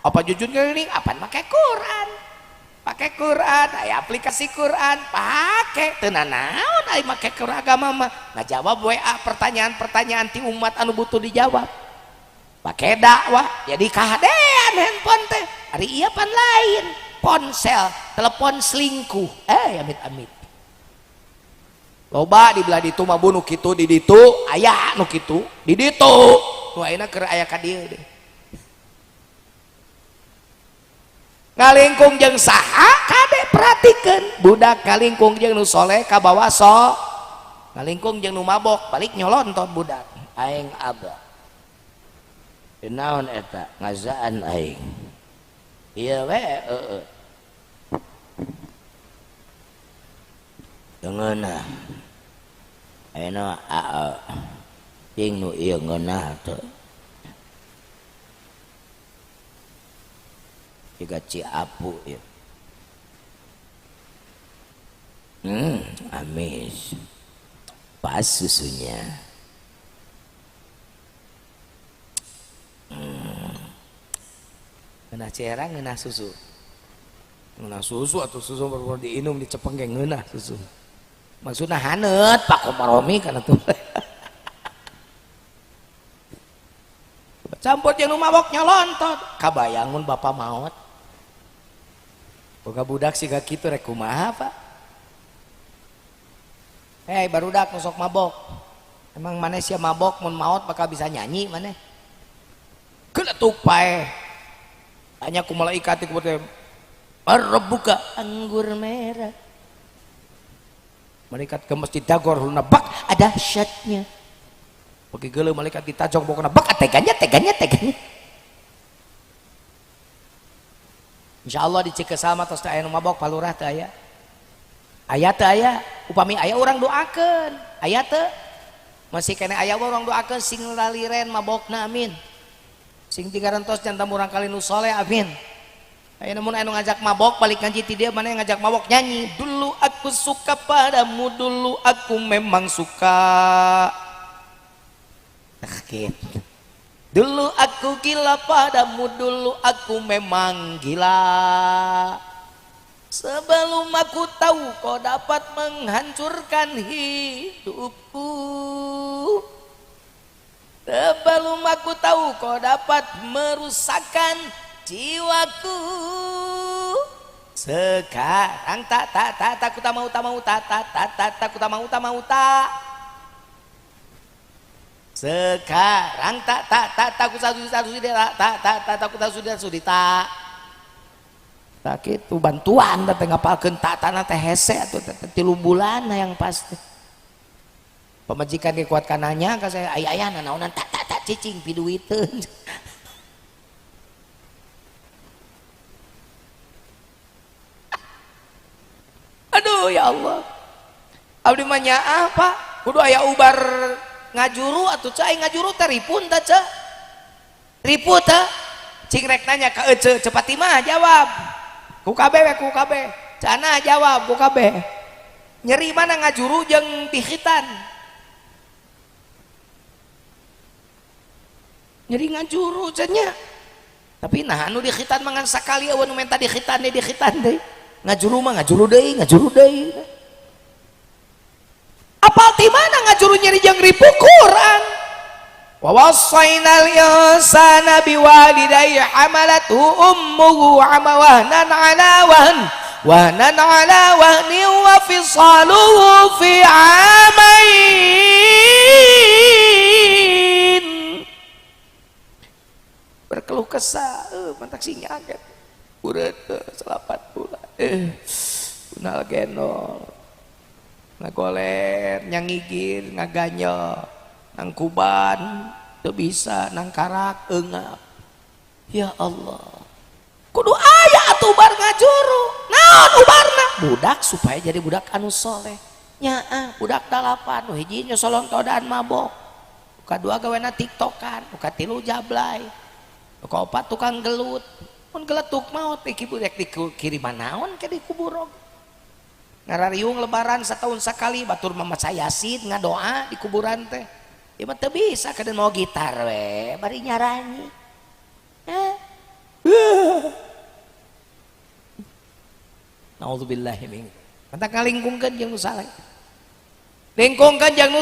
apa jujur geuning apaan pakai Quran aya aplikasi Quran pakai teu nanaon aya make ke agama mah ngajawab WA pertanyaan-pertanyaan ti umat anu butuh dijawab pakai dakwah jadi kahadean handphone teh ari ieu pan lain ponsel telepon selingkuh amit-amit loba di belah ditu mah bunuh kitu di ditu aya nu kitu di ditu nu ayeuna keur aya ka dieu deh ngalingkung jeung saha kade perhatikeun budak ngalingkung jeung nu soleh ka bawah sok ngalingkung jeung nu mabok balik nyolontot budak aing abah naon eta ngazaan aing ieu we dengeunah ayeuna ting nu ieu ngeunah teh juga Ciapu ya amis pas susunya ngeunah cerang ngeunah susu atau susu baru diinum dicepeng ge ngeunah susu maksudna haneut Pak Komaromi kana tuh campur jeung nu mabok nyolontot kabayang mun bapak maot boga budak siga kitu rek kumaha Pak barudak nu sok mabok emang maneh sia mabok mun maot bakal bisa nyanyi maneh keletuk pae tanya ku malaikat ku teh marbuka anggur merah malaikat ke masjid Dagor hulna bak ada syatnya bagi geuleuh malaikat ditajong pokona bak teganya insyaallah dicikeun sama tos teh aya nu mabok palurah teh aya teu aya upami aya urang doakeun aya teu masih kene aya urang doakeun sing laliren mabokna amin sing tigarantos jantan urang kali nu soleh amin aya namun anu ngajak mabok balik ngaji ti dia mana yang ngajak mabok nyanyi dulu aku suka padamu dulu aku memang suka dulu aku gila padamu dulu aku memang gila sebelum aku tahu kau dapat menghancurkan hidupku sebelum aku tahu kau dapat merusakkan jiwaku sekarang tak ku tak mau ku tak mau sekarang tak ku satu ku tak sudita tak itu bantuan teh ngapalkeun tatana teh hese atuh 3 bulan yang pasti pemajikan ge kuat kananya ka saya aya naonan tak cicing piduiteun aduh ya Allah abdi mah nyaah Pak kudu aya ubar ngajuru atuh cai ngajuru teh ripun teh ce ripu teh cing rek nanya ka ece cepat mah jawab ku kabeh cana jawab ku kabeh nyeri mana ngajuru jeung dihitan nyeri ngajuru cennya tapi nah anu dihitan mangan sakali aweun menta dihitan deui ngajuru mah ngajuru deui apal ti mana ngajuru nyeri jeung ribu Quran. Wa wassaynal insana biwalidayhi hamalathu ummuhu wahnan ala wahn wahnan ala wahnin wa fisaluhu fi amain. Berkeluh kesah mantak sinyaget urut selapat pula unal genol ngagoler nyangigir ngaganyo nang kuban teu bisa nang karak eungap. Ya Allah kudu aya atuh bar ngajuru naon ubarna budak supaya jadi budak anu soleh nyaah budak 8 nu hiji nyosolon todaan mabok kadua gawena tiktokan katilu jablay kaopat tukang gelut mun geletuk maot iki budak dikiriman naon ke di kuburog ngarariung lebaran setahun sekali batur mamaca yasin ngadoa di kuburan teh ya mah teu bisa kaden mau gitar we bari nyaranyi naudzubillahi min mata ngalingkungkeun jeung nu saleh lingkungkeun jeung nu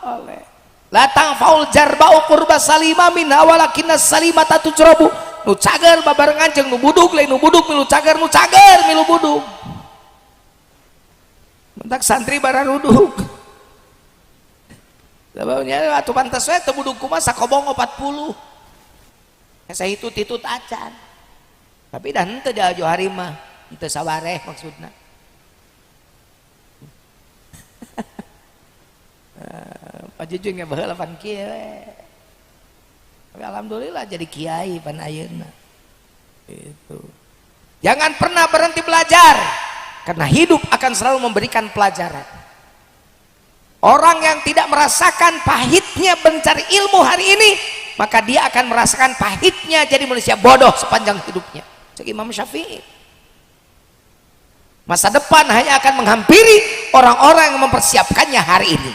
oleh latang faul jarba'u qurba salima min walakinna salimata tujrabu nu cager babarengan jeung nu budug lain nu budug milu cager nu cager milu budug mentak santri bararuduk sababnya atuh pantes we teu budug kumaha sakobong 40 asa hitut-hitut acan tapi dah henteu da johari mah henteu sawareh maksudna pajujung ge baheula pan kieu tapi alhamdulillah jadi kiai pan ayeuna itu. Jangan pernah berhenti belajar karena hidup akan selalu memberikan pelajaran. Orang yang tidak merasakan pahitnya mencari ilmu hari ini, maka dia akan merasakan pahitnya jadi manusia bodoh sepanjang hidupnya. Cek Imam Syafi'i. Masa depan hanya akan menghampiri orang-orang yang mempersiapkannya hari ini.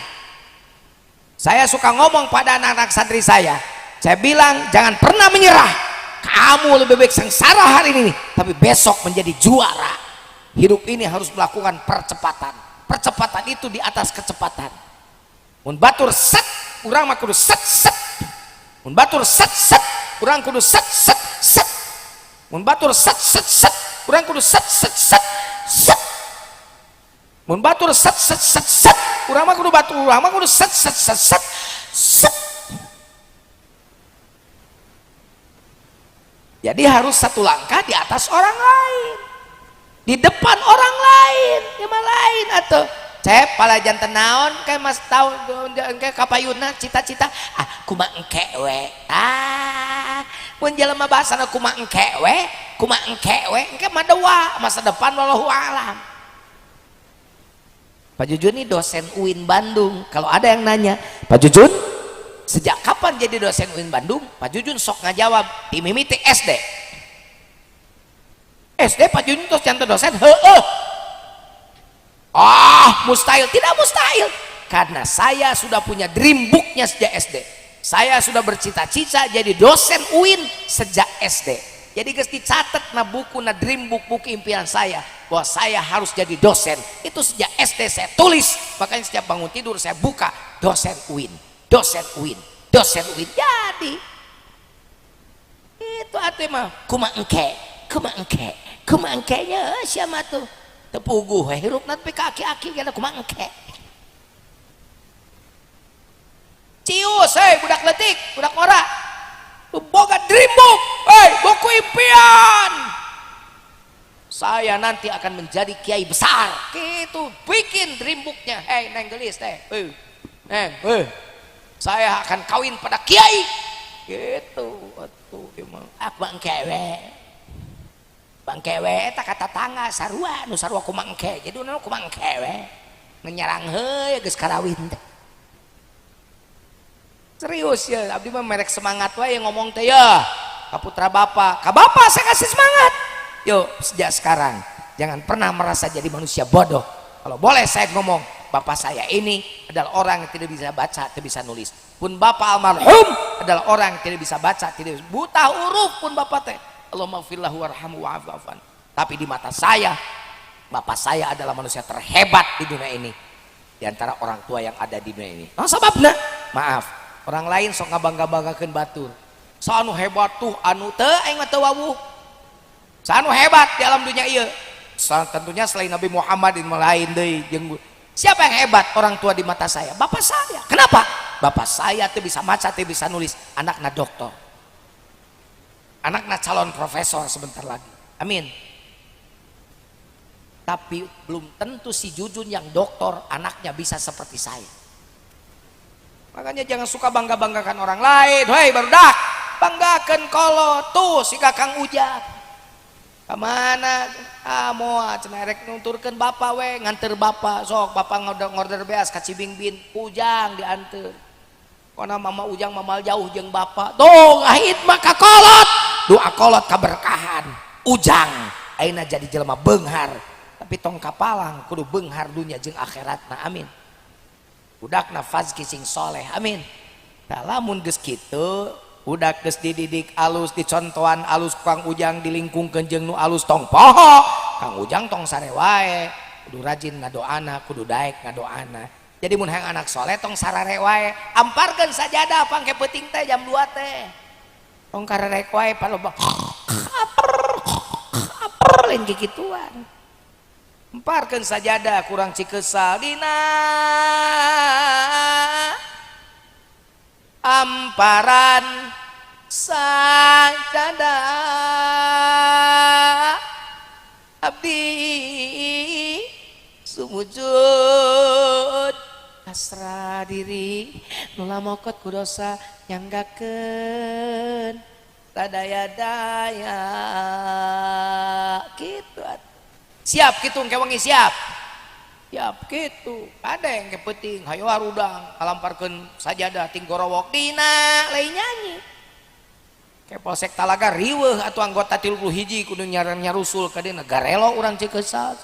Saya suka ngomong pada anak-anak santri saya bilang jangan pernah menyerah. Kamu lebih baik sengsara hari ini, tapi besok menjadi juara. Hidup ini harus melakukan percepatan. Percepatan itu di atas kecepatan. Mun batur set, urang mah kudu set set. Mun batur set set, urang kudu set set set. Mun batur set set set, urang kudu set set set set. Mun batur set set set set, urang mah kudu batur, urang mah kudu set set set set set. Jadi harus satu langkah di atas orang lain, di depan orang lain, yang lain atau cep pala janten naon kayak mas tahu kayak kapayuna cita-cita kumaha engke we mun jelema bahasana kumaha engke we engke mah dewa masa depan wallahu alam. Pak Jujun ini dosen UIN Bandung. Kalau ada yang nanya, Pak Jujun sejak kapan jadi dosen UIN Bandung? Pak Jujun sok ngajawab di mimiti SD. SD Pak Jujun terus jantan dosen mustahil. Tidak mustahil karena saya sudah punya dream booknya sejak SD. Saya sudah bercita-cita jadi dosen UIN sejak SD. Jadi geus dicatat na buku na dream book buku impian saya bahwa saya harus jadi dosen. Itu sejak SD saya tulis. Makanya setiap bangun tidur saya buka dosen UIN, dosen UIN, dosen UIN. Jadi itu atuh mah kumaha engke nya siapa tuh tepuguh hirupna teh kaki-aki kana kumaha engke. Cius budak leutik, budak ngora. Boga dream book, buku impian. Saya nanti akan menjadi kiai besar. Gitu, bikin dream booknya. Neng gelis teh. Saya akan kawin pada kiai. Gitu, atuh emang. Bang kewe eta kata tangga sarua, nu sarua kumaha engke. Jadi nu kumaha engke we. Ngenyarang heuy geus karawin teh. Serius ya, abdi mah merek semangat wae ngomong teh ya. Ka putra bapak, ka bapak saya kasih semangat. Yuk, sejak sekarang jangan pernah merasa jadi manusia bodoh. Kalau boleh saya ngomong, bapak saya ini adalah orang yang tidak bisa baca, tidak bisa nulis. Pun bapak almarhum adalah orang yang tidak bisa baca, tidak bisa buta huruf pun bapak teh. Allahumma gfirlahu warhamhu wa'fu anhu. Tapi di mata saya, bapak saya adalah manusia terhebat di dunia ini. di antara orang tua yang ada di dunia ini. Nah, sababna maaf orang lain sok ngabangga-banggakeun batur. So anu hebat tuh anu teu aing mah teu wawuh. Anu hebat di alam dunia ieu. Tentunya selain Nabi Muhammad yang lain deui jeung siapa yang hebat orang tua di mata saya? Bapak saya. Kenapa? Bapak saya teu bisa maca, teu bisa nulis, anakna dokter. Anakna calon profesor sebentar lagi. Amin. Tapi belum tentu si Jujun yang dokter anaknya bisa seperti saya. Makanya jangan suka bangga-banggakan orang lain. Hei barudak, banggakan kalau tuh si Kakang Ujang. Kemana? Moal cenah rek nuturkeun bapak we, nganter bapak. Sok bapak ngorder beas ka Cibingbin, Ujang dianter. Kona mama Ujang mamal jauh jeung bapak. Tuh ngahit mah ka kolot. Doa kolot kaberkahan. Ujang ayeuna jadi jelema beunghar. Tapi tong kapalang kudu beunghar dunya jeung akhiratna. Amin. Budakna fazki sing soleh. Amin. Tah lamun geus kitu budak geus dididik alus, dicontohan alus Kang Ujang, dilingkungkeun jeung nu alus tong poho. Kang Ujang tong sare wae, kudu rajin ngadoana, kudu daek ngadoana. Jadi mun hayang anak soleh tong sarare wae, amparkeun sajadah pangke peuting teh jam 2 teh. Tong kararek wae paloba. Lain kikituan. Amparkeun sajadah kurang cikeusal dina amparan sajadah abdi sumujud pasrah diri nula mokot ku dosa nyanggakeun sadaya-daya kitu. Siap kitu engke wengi siap kitu ada yang kepenting hayo harudang alamparkeun sajadah ting gorowok dina lain nyanyi ke Polsek Talaga riweuh atuh anggota 31 kudu nyarusul ka dina garelo urang cikeusal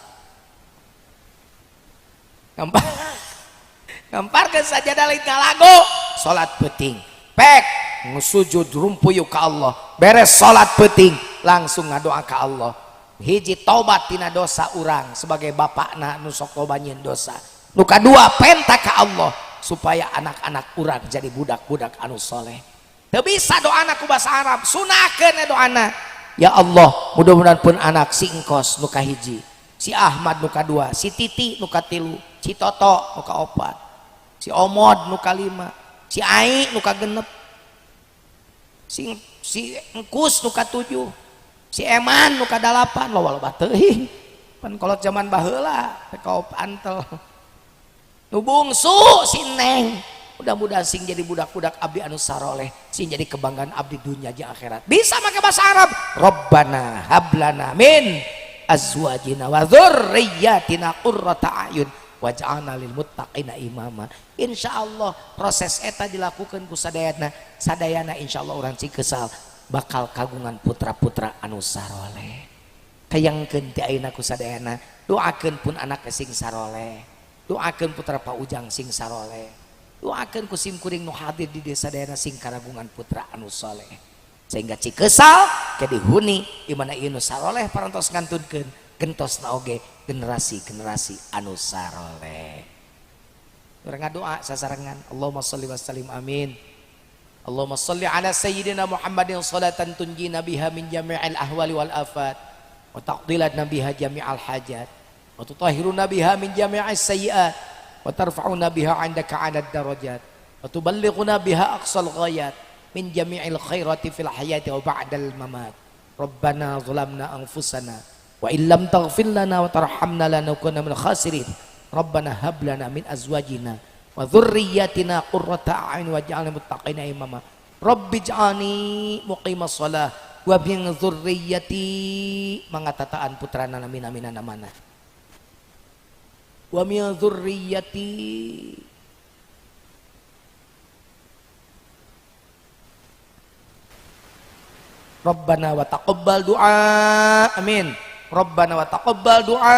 ngamparkeun sajadah lain ngalago salat peuting pek ngusujud rumpuyuk ka Allah beres salat peuting langsung ngadoa ka Allah hiji tobat tina dosa urang sebagai bapakna nu sok lobanyeun dosa nu kadua penta ka Allah supaya anak-anak urang jadi budak-budak anu soleh. Teu bisa doana ku basa Arab sunahkeun doana ya Allah mudah-mudahan pun anak si engkos nu kahiji, si Ahmad nu kadua, si Titi nu katilu, si Toto nu kaopat, si Omod nu kalima, si Ai nu kagenep, si Engkus nu katujuh, si Eman nu kadalapan loba-loba teuing pan kolot zaman baheula kaop antel nu bungsu si Neng mudah-mudahan sing jadi budak-budak abdi anu saroleh sing jadi kebanggaan abdi dunya jeung akhirat bisa make bahasa Arab Rabbana hablana min azwajina wa dzurriyyatina qurrata a'yun waj'alna lil muttaqina imama. Insyaallah proses eta dilakukeun ku sadayana insyaallah urang cikeusal bakal kagungan putra-putra anu saroleh. Kayangkeun ti ayeuna ku sadayana doakeun pun anak sing saroleh, doakeun putra Pak Ujang sing saroleh, doakeun ku sim kuring nu hadir di desa sadayana sing kagungan putra anu soleh sehingga cikeusal ke dihuni di mana ieu nu saroleh parantos ngantunkeun gentosna oge generasi-generasi anu saroleh. Urang ngadoa sasarengan Allahumma sholli wa sallim amin. Allahumma sholli ala sayyidina Muhammadin salatan tunjina biha min jami'il ahwali wal afat wa taqdilatna biha jami'al hajat wa tutahhiruna biha min jami'is sayyi'at wa tarfa'una biha 'indaka 'alad darajat wa tuballighuna biha aqsal ghayat min jami'il khairati fil hayati wa ba'dal mamat. Rabbana zalamna anfusana wa illam taghfir lana wa tarhamna lanakunanna minal khasirin. Rabbana hab lana min azwajina wa dzurriyyatina qurrata a'yun waj'alna muttaqina imama. Rabbij'alni muqimas shalah wa min dzurriyyati mangatataan putrana amin amin mana wa min dzurriyyati Rabbana wa taqabbal du'a amin. Rabbana wa taqabbal du'a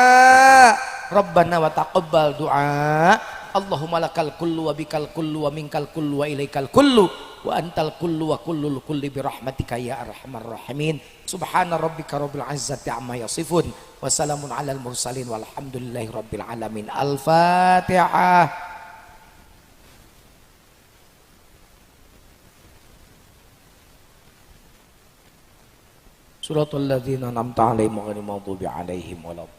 Rabbana wa taqabbal du'a Allahumma lakal kullu wa bikal kullu wa minkal kullu wa ilaikal kullu wa antal kullu wa kullul kulli bi rahmatika ya arhamar rahimin. Subhana rabbika rabbil izzati amma yasifun wa salamun alal mursalin walhamdulillahi rabbil alamin. Al-Fatihah. Suratul ladzina an'amta 'alaihim ghairil maghdubi 'alaihim walad.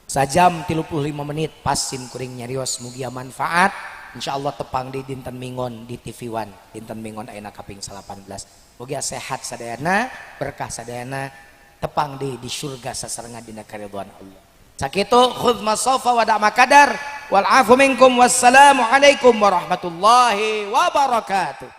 Sajam 35 menit pasin kuring nyarios mugia manfaat. Insyaallah tepang di dinten Mingon di TV One. Dinten Mingon ayeuna kaping 18. Mugia sehat sadayana, berkah sadayana, tepang di surga sasarengan dina karidhoan Allah. Sakitu khudz masafa wa da' makadar wal afu minkum wassalamu alaikum warahmatullahi wabarakatuh.